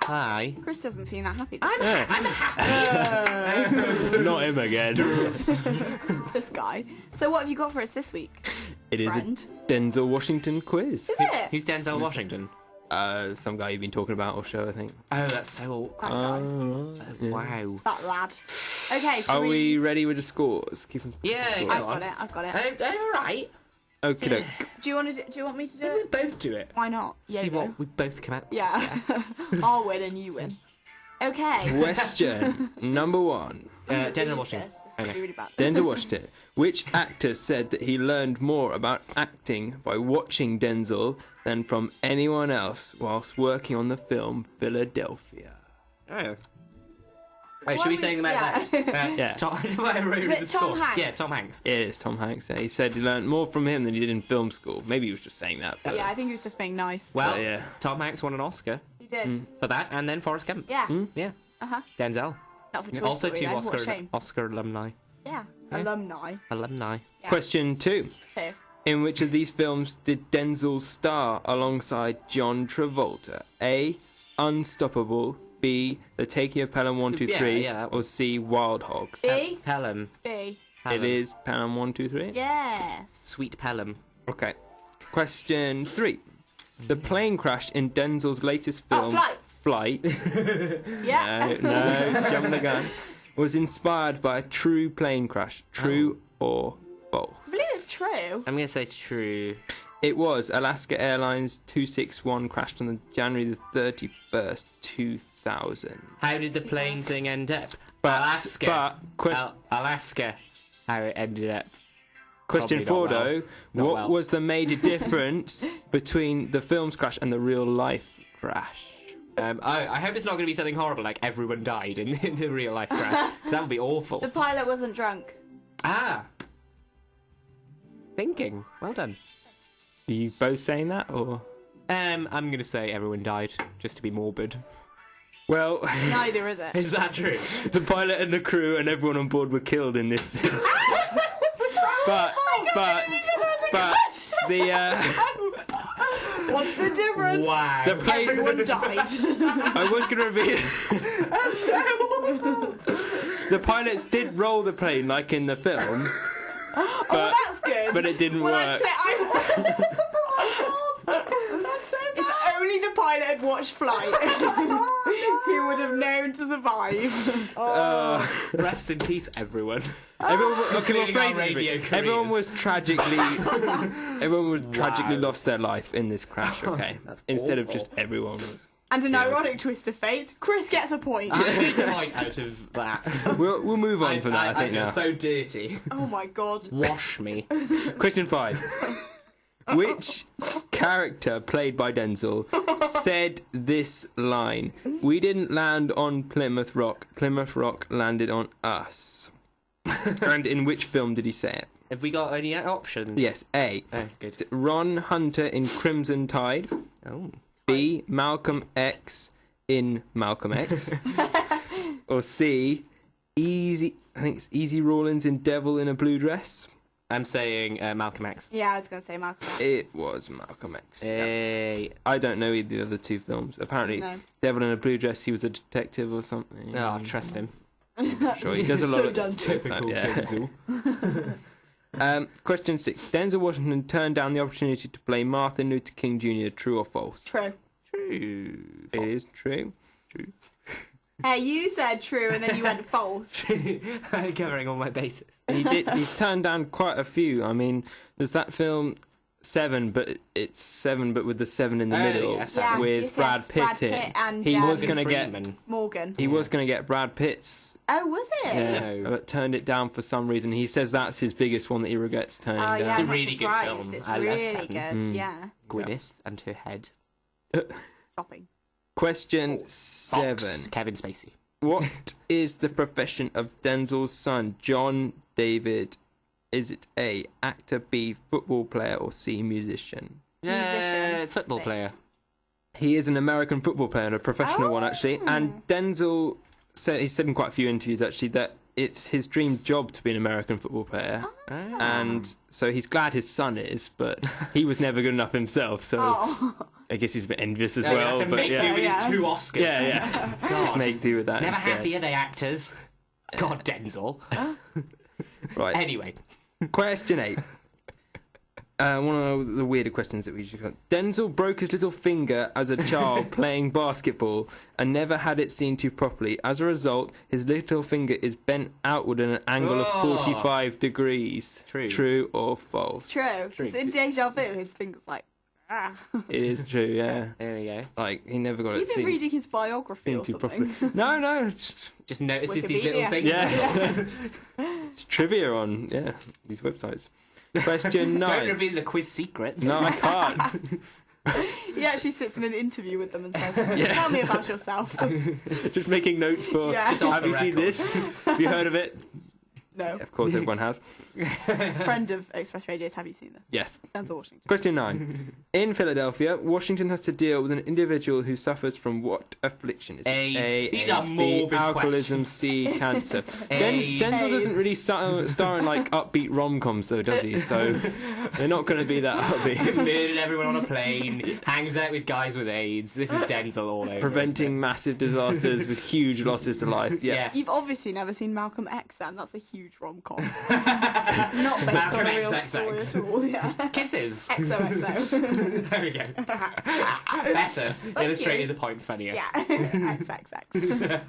Hi. Chris doesn't seem that happy. I'm happy. Not him again. This guy. So what have you got for us this week? It is Friend. a Denzel Washington quiz. Is it? Who's Denzel Washington? Some guy you've been talking about or show, I think. Oh, that's so awkward. Yeah. Wow. That lad. Okay, Are we ready with the scores? Keep them. Yeah, I've got it. All right. Okay, doke. Do you want me to do it? Both do it. Why not? See YOLO. what we both come out. Yeah. I'll win and you win. Okay. Question number 1. Denzel Washington. This is gonna be really bad. Denzel Washington. Which actor said that he learned more about acting by watching Denzel than from anyone else whilst working on the film Philadelphia? Oh. Wait, should we say them out loud? Yeah. Tom, Is it Tom Hanks? Yeah, Tom Hanks. It is Tom Hanks. Yeah. He said he learned more from him than he did in film school. Maybe he was just saying that. But Yeah, I think he was just being nice. Well, But, yeah. Tom Hanks won an Oscar He did. for that, and then Forrest Gump. Yeah. Yeah. Uh-huh. Denzel. Not for Toy Also Story, two though. What a Oscar shame. alumni. Yeah. Alumni. Alumni. Yeah. Question 2. Two. In which of these films did Denzel star alongside John Travolta? A. Unstoppable. B. The Taking of Pelham 1, 2, 3. Yeah, that or C. Wild Hogs? B. Pelham. B. It is Pelham 1, 2, 3. Yes. Sweet Pelham. Okay. Question 3. The plane crash in Denzel's latest film, Flight. Yeah. No, jump the gun, was inspired by a true plane crash. True or false? I believe it's true. I'm going to say true. It was. Alaska Airlines 261 crashed on January the 31st, 2000. How did the plane thing end up? Alaska. Alaska. How it ended up. Question Probably 4, not well. though. Not What well. was the major difference between the film's crash and the real life crash? I hope it's not going to be something horrible like everyone died in the real life crash. That would be awful. The pilot wasn't drunk. Ah. Thinking. Well done. Are you both saying that, or? I'm going to say everyone died, just to be morbid. Well, Neither is it. Is that true? the pilot and the crew and everyone on board were killed in this. but the What's the difference? Wow. the plane. Everyone died. I was going to reveal. The pilots did roll the plane like in the film. Oh, well, that's good. But it didn't work. If only the pilot had watched Flight, he would have known to survive. Rest in peace, everyone. Everyone was tragically. Everyone was tragically lost their life in this crash. Okay, instead of just everyone was. And an ironic twist of fate, Chris gets a point. Point out of that. We'll move on from that. I think feel now. so dirty. Oh my god. Wash me. Question 5. Which character played by Denzel said this line? We didn't land on Plymouth Rock. Plymouth Rock landed on us. And in which film did he say it? Have we got any options? Yes. A. Good. Ron Hunter in Crimson Tide. Oh. B. Malcolm X in Malcolm X. Or C. I think it's Easy Rawlins in Devil in a Blue Dress. I'm saying Malcolm X. Yeah, I was going to say Malcolm X. It was Malcolm X. Hey. I don't know either of the other two films. Apparently, No. Devil in a Blue Dress, he was a detective or something. No, I trust him. Sure, he does a lot So of done. Typical Denzel. Question 6. Denzel Washington turned down the opportunity to play Martin Luther King Jr. True or false? True. True. It is true. True. Hey, you said true and then you went false. Covering all my bases. He's turned down quite a few. I mean, there's that film Seven, but it's Seven, but with the 7 in the middle, yes, with Brad Pitt Brad in. Pitt and, He was going to Freeman. get Morgan. He was going to get Brad Pitt's. Oh, was it? Yeah, but turned it down for some reason. He says that's his biggest one that he regrets turning down. Yeah, It's a I'm not really good surprised. film. It's I love really Seven. good. Yeah. Gwyneth and her head. Shopping. Question Fox, 7. Kevin Spacey. What is the profession of Denzel's son, John David? Is it A, actor, B, football player, or C, musician? Musician. Football player. He is an American football player, and a professional one, actually. And Denzel said, he said in quite a few interviews, actually, that it's his dream job to be an American football player. And so he's glad his son is, but he was never good enough himself, so I guess he's a bit envious as well. But But make do with his 2 Oscars. yeah. God. Make do with that Never instead. happy are they, actors? God, Denzel. Right. Anyway. Question 8. One of the weirder questions that we just got. Denzel broke his little finger as a child playing basketball and never had it seen to properly. As a result, his little finger is bent outward at an angle of 45 degrees. True or false? It's true. Because in Deja Vu, his finger's like, It is true, yeah. There we go. Like, he never got it You've been seen reading his biography or to something. properly. No, it's just notices these little Wikipedia. things. Yeah. It's trivia on, these websites. Question 9. Don't reveal the quiz secrets. No, I can't. He actually sits in an interview with them and says, tell me about yourself. Just making notes for. Yeah. Just off Have the you seen record. this? Have you heard of it? No. Yeah, of course, everyone has. Friend of Express Radios, have you seen this? Yes. Denzel Washington. Question 9. In Philadelphia, Washington has to deal with an individual who suffers from what affliction? Is it AIDS. A, These AIDS, are B, morbid alcoholism, C, cancer. Denzel doesn't really star in like upbeat rom-coms though, does he? So they're not going to be that upbeat. Murdered everyone on a plane, hangs out with guys with AIDS. This is Denzel all over. Preventing massive disasters with huge losses to life. Yes. You've obviously never seen Malcolm X then. That's a huge rom-com. Not based Malcolm on a real X, story at all. Yeah. Kisses. XOXO. There we go. Better. Illustrated the point funnier. Yeah. XXX.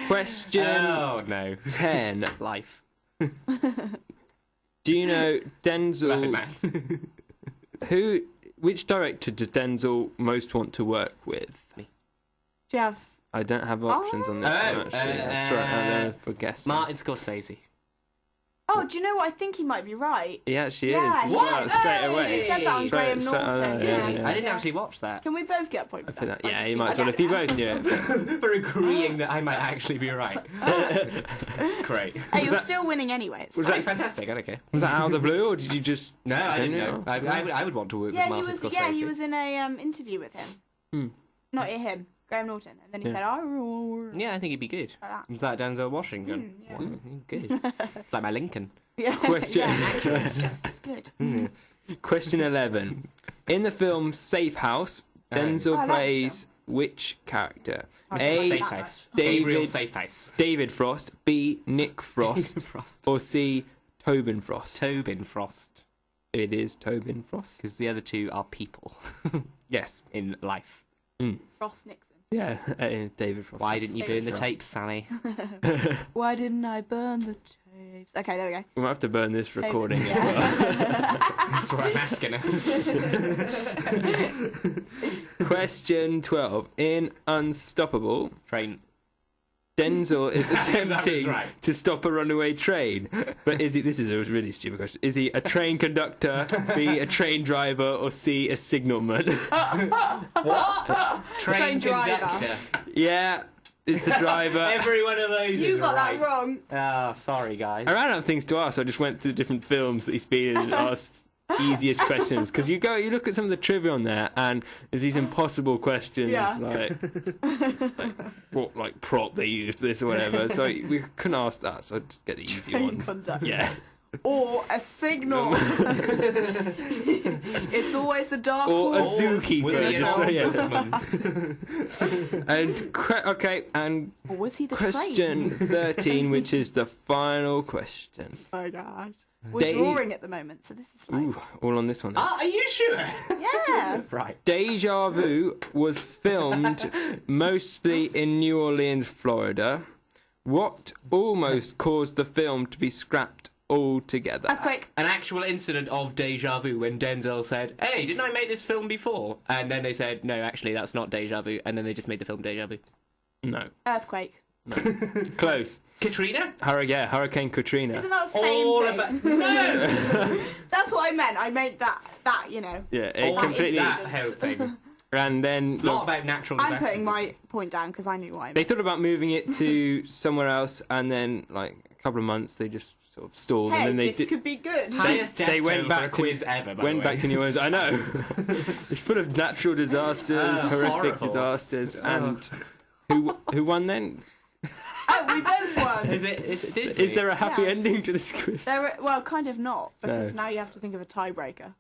Question Oh, no. 10. Life. Do you know Denzel? Nothing, man. Which director does Denzel most want to work with? Do you have... I don't have options on this one, actually. That's right, I'm going for guessing. Martin Scorsese. Oh, do you know what? I think he might be right. He actually Yeah, is. he What? is. Straight Oh, away. he said that on Graham Norton, didn't he? I didn't actually watch that. Can we both get a point for I think that? yeah, you might as well if you both knew it. For agreeing that I might actually be right. Great. Hey, you're still winning anyway. It's Was fine. that Fantastic, I don't care. Was that out of the blue, or did you just? No, I didn't know. know. I would want to work Yeah, with he Martin was. Scorsese. Yeah, he was in a interview with him. Not him, Graham Norton, and then he said, "Oh, Yeah, I think he'd be good. Like that. Was that Denzel Washington? yeah. Wow, good. It's like my Lincoln. yeah." Question. Yeah, it's just as good. Question 11. In the film Safe House, Denzel I like plays which character? Mr. Safeface. Gabriel Safeface. David Frost. B. Nick Frost. Or C. Tobin Frost. Tobin Frost. It is Tobin Frost. Because the other two are people. Yes. In life. Frost Nixon. Yeah, David Frost. Why didn't you burn the Frost. tapes, Sally? Why didn't I burn the tapes? Okay, there we go. We might have to burn this Tobin. recording as Yeah. well. That's what I'm asking her. Question 12. In Unstoppable, Train. Denzel is That was attempting right. to stop a runaway train. But is he, this is a really stupid question, is he a train conductor, B, a train driver, or C, a signalman? What? Train driver. conductor. Yeah, it's the driver. Every one of those You is got right. that wrong. Ah, sorry, guys. I ran out of things to ask, so I just went through different films that he's been in and asked easiest questions. Because you look at some of the trivia on there, and there's these impossible questions, Yeah. like prop they used, this or whatever. So we couldn't ask that, so I'd just get the easy Train ones. conductor. Yeah. Or a signal. It's always the dark Or a horse. zookeeper. Was he an just so- yeah. ombudsman? And Or was he the question 13, which is the final question. Oh my gosh. We're They- drawing at the moment, so this is like... Ooh, all on this one. Are you sure? Yes. Right. Deja Vu was filmed mostly in New Orleans, Florida. What almost caused the film to be scrapped all together. Earthquake. An actual incident of deja vu when Denzel said, "Hey, didn't I make this film before?" And then they said, "No, actually, that's not deja vu." And then they just made the film Deja Vu. No. Earthquake. No. Close. Katrina? Hurricane Katrina. Isn't that the same thing? No! That's what I meant. I meant that, you know. Yeah, it completely... That whole thing. And then... Not about natural disasters. I'm putting my point down because I knew what I meant. They thought about moving it to somewhere else, and then, like, a couple of months, they just sort of stalled. Hey, and then this could be good. They went back to quiz ever, by went the way. back to New Orleans. I know. It's full of natural disasters, horrific horrible. disasters, and who won then? Oh, we both won. Is there a happy ending to this quiz? Well, kind of not, because No. now you have to think of a tiebreaker.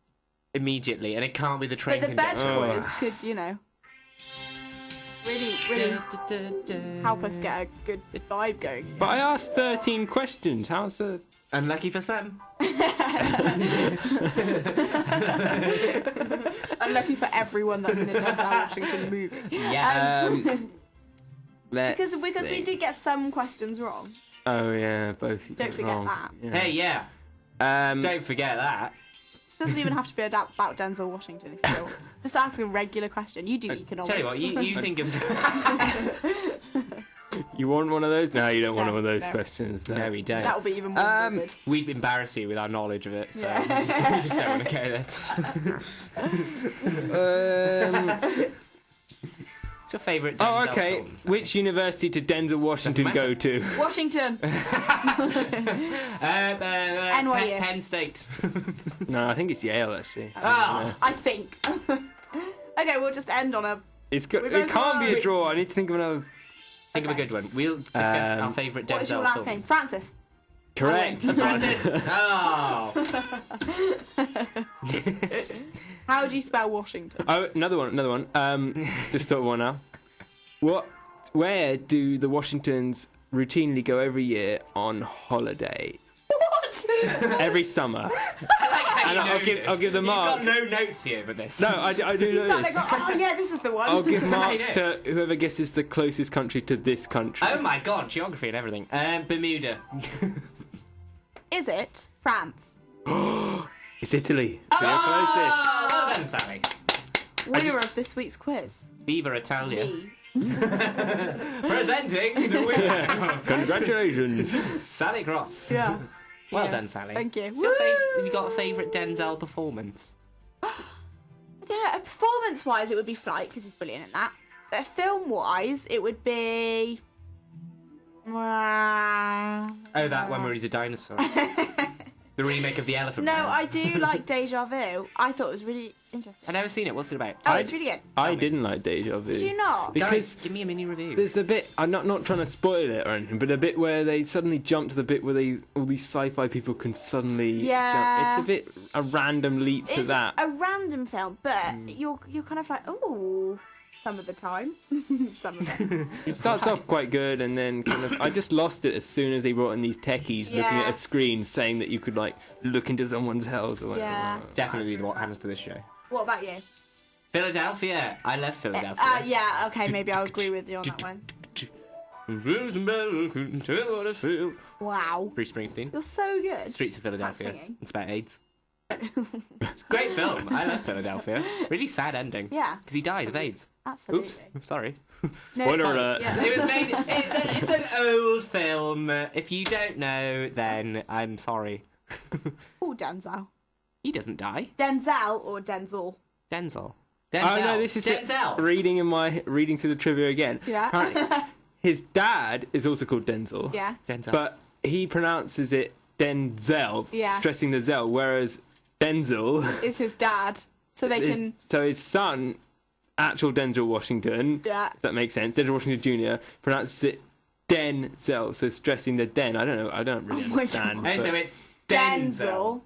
Immediately, and it can't be the train But the bed conductor. quiz could, you know, really help us get a good vibe going. But I asked 13 questions. How's the... Unlucky for some. Unlucky for everyone that's in a Denzel Washington movie. Yeah. Let's Because we see. did get some questions wrong. Oh, yeah, both. Don't forget wrong. that. Yeah. Hey, yeah. Don't forget that. Doesn't even have to be about Denzel Washington if you don't. Just ask a regular question. You do economics. Tell you what, you think of... You want one of those? No, you don't want No, one of those no. questions. No, No, we don't. That'll be even more vivid. We'd embarrass you with our knowledge of it, so Yeah. we just don't want to go there. What's your favourite Denzel Oh, okay. film, Sally? Which university did Denzel Washington go to? Washington. NYU. Penn State. No, I think it's Yale, actually. Oh. I think. Okay, we'll just end on a... It We both can't be a won. draw. I need to think of another... Think of a good one. We'll discuss our favourite Denzel What is your last films. name? Francis. Correct. Francis. Oh. How do you spell Washington? Oh, another one. Just thought of one now. Where do the Washingtons routinely go every year on holiday? What? Every summer. And I'll give the marks. He's got no notes here for this. No, I do You know sound this. like, oh yeah, this is the one. I'll give I marks know. to whoever guesses the closest country to this country. Oh my god, geography and everything. Bermuda. Is it France? It's Italy. Oh, They are closest. well done, Sally. Winner of this week's quiz. Viva Italia. Me. Presenting the winner. Congratulations. Sally Cross. Yes. Well Yes. done, Sally. Thank you. Have you got a favourite Denzel performance? I don't know. Performance-wise, it would be Flight because he's brilliant in that. But film-wise, it would be. Oh, that one where he's a dinosaur. The remake of The Elephant No, Man. I do like Deja Vu. I thought it was really interesting. I've never seen it. What's it about? Oh, it's really good. I didn't like Deja Vu. Did you not? Because Guys, give me a mini review. there's the bit, I'm not trying to spoil it or anything, but a bit where they suddenly jump to the bit where all these sci-fi people can suddenly Yeah. jump. It's a random leap to It's that. a random film, but you're kind of like, oh, some of the time. Some of it. It starts off quite good, and then kind of I just lost it as soon as they brought in these techies looking at Yeah. a screen saying that you could like look into someone's house or whatever. Yeah. Definitely what happens to this show. What about you? Philadelphia. I love Philadelphia. Yeah, okay, maybe I'll agree with you on that one. Wow. Bruce Springsteen. You're so good. Streets of Philadelphia. singing. It's about AIDS. It's a great film. I love Philadelphia. Really sad ending. Yeah. Because he died of AIDS. Absolutely. Oops. Sorry. Spoiler alert. Yeah. It was made. It's an old film. If you don't know, then I'm sorry. Oh, Denzel. He doesn't die. Denzel or Denzel? Denzel. Oh no, this is it. Denzel. Reading through the trivia again. Yeah. Apparently, his dad is also called Denzel. Yeah. Denzel. But he pronounces it Denzel, Yeah. stressing the Zel, whereas Denzel Is his dad. So they can. so his son, actual Denzel Washington, Yeah. if that makes sense, Denzel Washington Jr. pronounces it Denzel, so stressing the den. I don't know. I don't really my understand. Oh, so but- it's Denzel.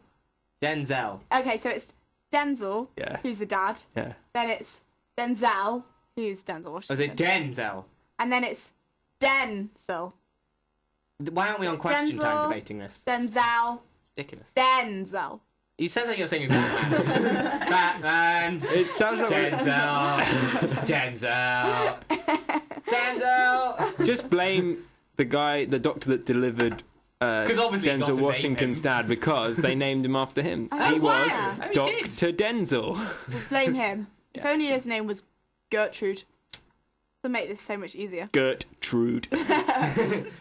Denzel. Okay, so it's Denzel, Yeah. who's the dad. Yeah. Then it's Denzel, who's Denzel Oh, is Washington. it Denzel? And then it's Denzel. Why aren't we on question Denzel. time debating this? Denzel. Ridiculous. Denzel. You sound like you're singing Batman. Batman. It sounds like Denzel. Denzel. Denzel. just blame the doctor that delivered Denzel obviously got to name Washington's him. dad because they named him after him. Oh, He was wow. Oh, he Dr. Denzel. Blame him. If only his name was Gertrude. To make this so much easier. Gertrude.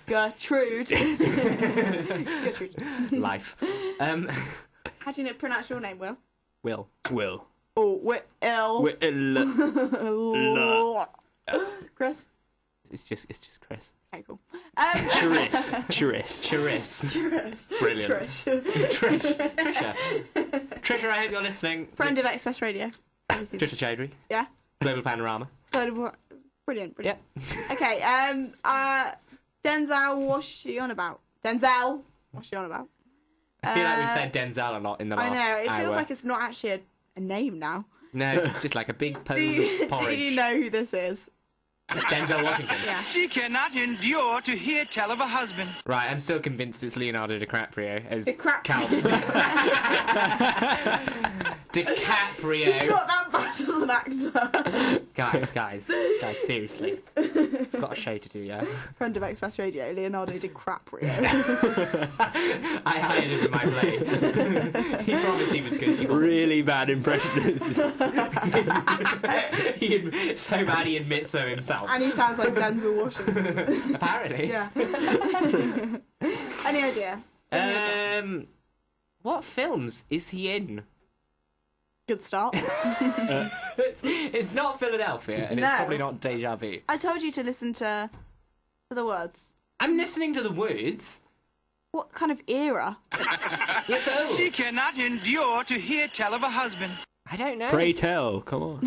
Gertrude. Gertrude. Life. How do you pronounce your name, Will? Will. Oh, Will. Chris? It's just Chris. Okay, cool. Chiriss. Brilliant. Trish. Trisha, I hope you're listening. Friend of Express Radio. Trisha Chaudhry. Yeah. Global Panorama. Brilliant. Okay, Denzel, what's she on about? Denzel, what's she on about? I feel like we've said Denzel a lot in the last I know, it hour. feels like it's not actually a name now. No, just like a big Do you porridge. know who this is? Denzel Washington. Yeah. She cannot endure to hear tell of a husband. Right, I'm still convinced it's Leonardo DiCaprio as DiCaprio. DiCaprio. He's not that bad as an actor. Guys, seriously. Got a show to do, yeah? Friend of Express Radio, Leonardo DiCaprio. I hired him for my play. He promised he was good. He wasn't. Really bad impressionist. So bad he admits so himself. And he sounds like Denzel Washington. Apparently. Yeah. Any idea? What films is he in? Good start. It's not Philadelphia, and No. it's probably not Deja Vu. I told you to listen to the words. I'm listening to the words. What kind of era? It's old. She cannot endure to hear tell of a husband. I don't know. Pray tell, come on.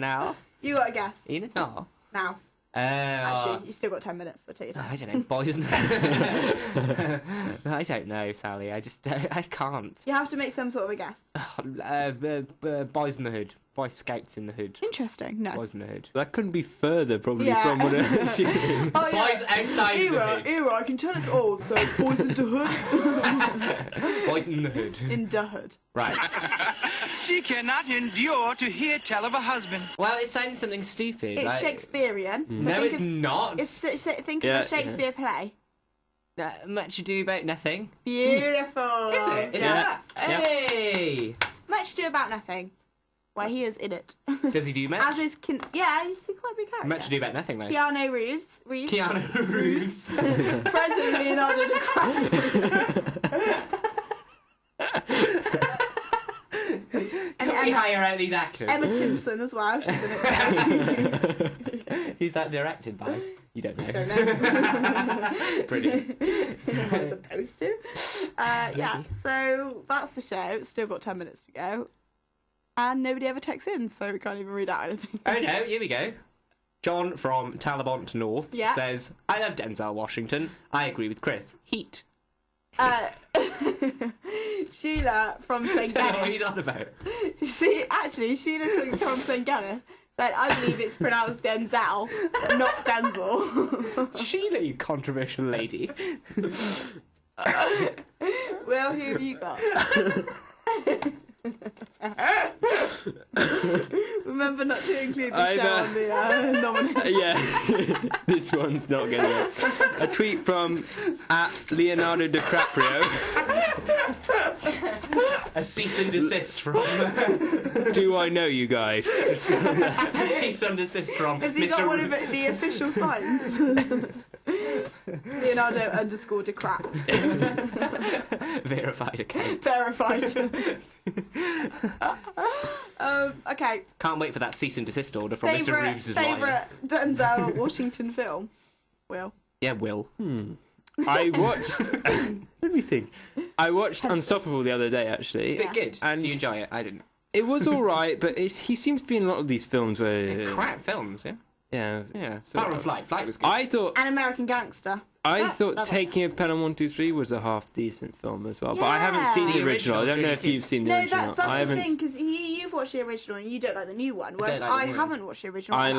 Now. You got a guess. No. Now. Actually, you still got 10 minutes, so take your time. I don't know, boys. I don't know, Sally. I can't. You have to make some sort of a guess. Boys in the Hood. Boy Scouts in the Hood. Interesting. No. Boys in the Hood. That couldn't be further, probably, Yeah. from what she is. Oh, yeah. Boys outside the hood. Era, I can tell it's old, so Boys in the Hood. Boys in the Hood. In the Hood. Right. She cannot endure to hear tell of a husband. Well, it sounds something stupid. It's like... Shakespearean. So No, think it's not. Think Yeah, of a Shakespeare play. Much Ado About Nothing. Beautiful. Is it? Is that? Hey! Much Ado About Nothing. Where he is in it. Does he do much? As is yeah, he's quite a big character. Much Ado About Nothing, though. Keanu Reeves. Keanu Reeves. Friends of Leonardo DiCaprio. Can we hire out these actors? Emma Thompson as well. She's in it. Who's that directed by? You don't know. Don't know. Brilliant. I was supposed to. Yeah, so that's the show. It's still got 10 minutes to go. And nobody ever texts in, so we can't even read out anything. Oh no, here we go. John from Talabont North Yeah. says, I love Denzel Washington. I agree with Chris. Heat. Sheila from St. Don't know what he's Kenneth. on about. Sheila from St. Kenneth said, I believe it's pronounced Denzel, not Denzel. Sheila, you controversial lady. Well, who have you got? Remember not to include the show on the nomination. Yeah, this one's not going to. A tweet from @Leonardo DiCaprio. A cease and desist from. Do I know you guys? A cease and desist from. Has he got one of the official signs? Leonardo _DiCrap. Verified account. Verified. Okay. Can't wait for that cease and desist order from Mr. Reeves' lawyer. Favourite Denzel Washington film? Will. Yeah, Will. I watched. Let me think. I watched Unstoppable the other day, actually. Is it good? And do you enjoy it? I didn't. It was all right, but he seems to be in a lot of these films where Crap films, yeah. yeah. Apart from Flight. Flight was good. I thought An American Gangster. I thought Taking a Pelham 123 was a half decent film as well, but I haven't seen the original. I don't know if you've seen the original. No, that's I the haven't. thing, because you've watched the original and you don't like the new one, whereas like the I new one. haven't watched the original. I and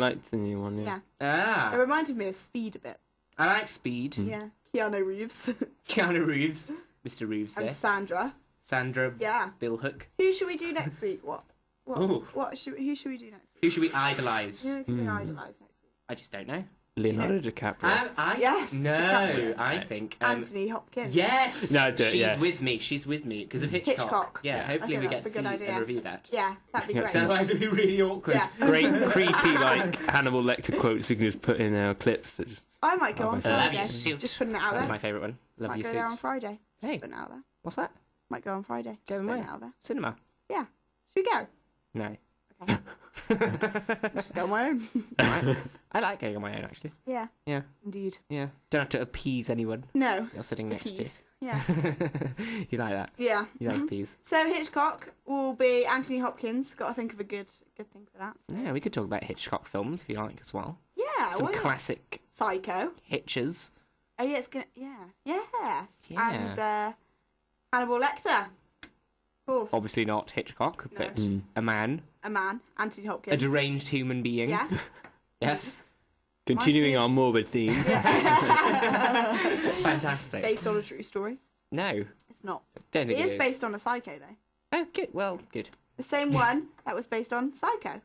liked the new one. Yeah. Yeah. It reminded me of Speed a bit. I like Speed. Yeah. Keanu Reeves. Keanu Reeves. Mr. Reeves there. And Sandra. Sandra. Yeah. Bill Hook. Who should we do next week? Ooh. Who should we do next week? Who should we idolise? Who can we idolise next week? I just don't know. Leonardo DiCaprio. Yes, No, DiCaprio. I think Anthony Hopkins. Yes. No, do it, she's yes. with me. She's with me because of Hitchcock. Hitchcock. Yeah. Hopefully Okay, we get that's to a good see idea. and review that. Yeah, that'd be great. So otherwise it'd be really awkward. Yeah. Great, creepy, like Hannibal Lecter quotes you can just put in clips that just. I might go on Friday. Love You Suit. Just putting it out That's there. my favourite one. Love Might You go Suit. there on Friday. Hey. Just putting it out there. What's that? Might go on Friday. Go Just and putting where? it out there. Cinema. Yeah. Should we go? No. Just go on my own. Right. I like going on my own actually. Yeah. Yeah. Indeed. Yeah. Don't have to appease anyone. No. You're sitting next to. Appease. Yeah. You like that? Yeah. You like peas? So Hitchcock will be Anthony Hopkins. Got to think of a good thing for that. So. Yeah, we could talk about Hitchcock films if you like as well. Yeah. Some why not? classic Psycho. Hitches. Oh yeah, it's gonna. Yeah. Yes. Yeah. And Hannibal Lecter. Of course. Obviously not Hitchcock, but a man. A man. Anthony Hopkins. A deranged human being. Yeah. Yes. Continuing our morbid theme. Fantastic. Based on a true story. No. It's not. Don't think It is is. based on a Psycho though. Oh, good. Well, good. The same one that was based on Psycho.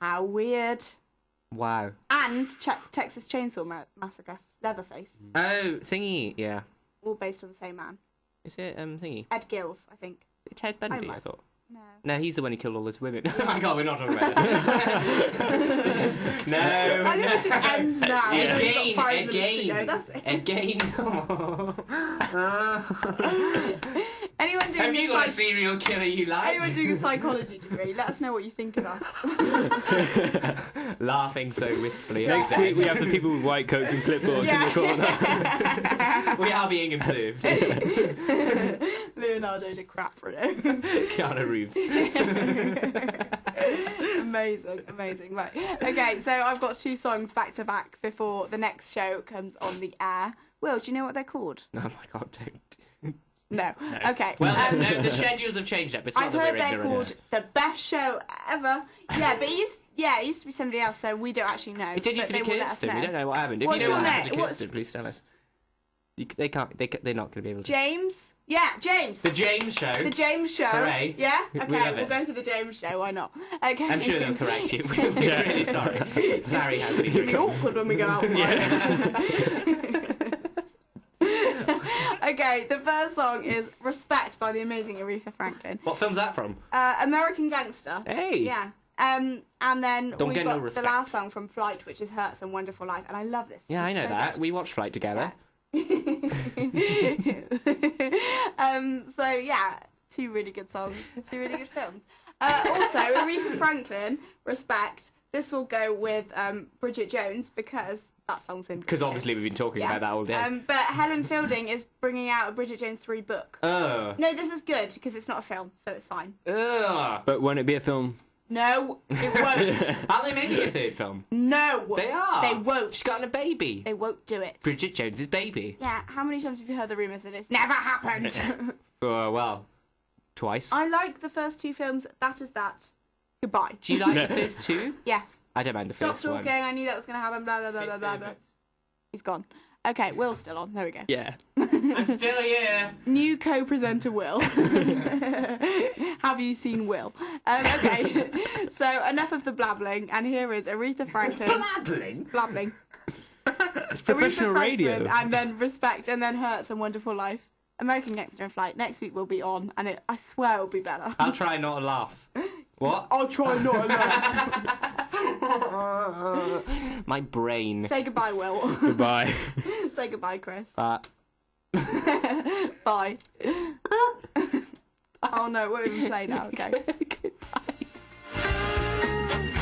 How weird. Wow. And Texas Chainsaw Massacre. Leatherface. Oh, thingy. Yeah. All based on the same man. Is it thingy? Ed Gills, I think. Ted Bundy, I might- thought. No. No, he's the one who killed all those women. Oh my god, we're not talking about this. No. I think we should end now. Yeah. We've got 5 minutes to go. Again. That's it. Again. Anyone doing Have you got a serial killer you like? Anyone doing a psychology degree? Let us know what you think of us. Laughing so wistfully. Next week we have the people with white coats and clipboards in the corner. We are being observed. Leonardo DiCaprio. Keanu Reeves. Amazing. Right. Okay, so I've got 2 songs back to back before the next show comes on the air. Will, do you know what they're called? Oh my god, don't. No. Okay. Well, no, the schedules have changed up. It's not I've that heard we're they're ignorant. called the best show ever. Yeah, but it used to be somebody else, so we don't actually know. It did used but to be they will let us Kirsten. We know. don't know what happened. If What's you know your what happened to name? Kirsten, please tell us. They can't. They're not going to be able to. James? Yeah, James. The James Show. The James Show. Hooray. Yeah? We Okay, love we'll it. go for the James Show, why not? Okay. I'm sure they'll correct you. We're really sorry. Sorry, It's really awkward when we go outside. Okay, the first song is Respect by the amazing Aretha Franklin. What film's that from? American Gangster. Hey. Yeah. And then Don't we've get got no the respect. last song from Flight, which is Hurts and Wonderful Life, and I love this. Yeah, I know It's so that. We watched Flight together. So yeah, 2 really good songs, 2 really good films. Also, Aretha Franklin, Respect. This will go with Bridget Jones because that song's in. Because obviously we've been talking about that all day. But Helen Fielding is bringing out a Bridget Jones 3 book. Oh. No, this is good because it's not a film, so it's fine. Ugh. But won't it be a film? No, it won't. Aren't they making a 3rd film? No, They are. They won't. She's got a baby. They won't do it. Bridget Jones's baby. Yeah, how many times have you heard the rumours that it's never happened? Oh, well, twice. I like the first 2 films. That is that. Goodbye. Do you like the first 2? Yes. I don't mind the Stop first talking. one. I knew that was going to happen. Blah blah blah blah blah. Blah. He's gone. Okay, Will's still on. There we go. Yeah. I'm still here. New co-presenter Will. Have you seen Will? Okay, so enough of the blabbling, and here is Aretha Franklin. Blabbling. It's professional Aretha radio. Franklin, and then Respect, and then Hurts and Wonderful Life. American Gangster in Flight. Next week will be on, and I swear it'll be better. I'll try not to laugh. What? I'll try not to laugh. My brain. Say goodbye, Will. Goodbye. Say goodbye, Chris. Bye. Bye. Oh no, it won't even play now. Okay.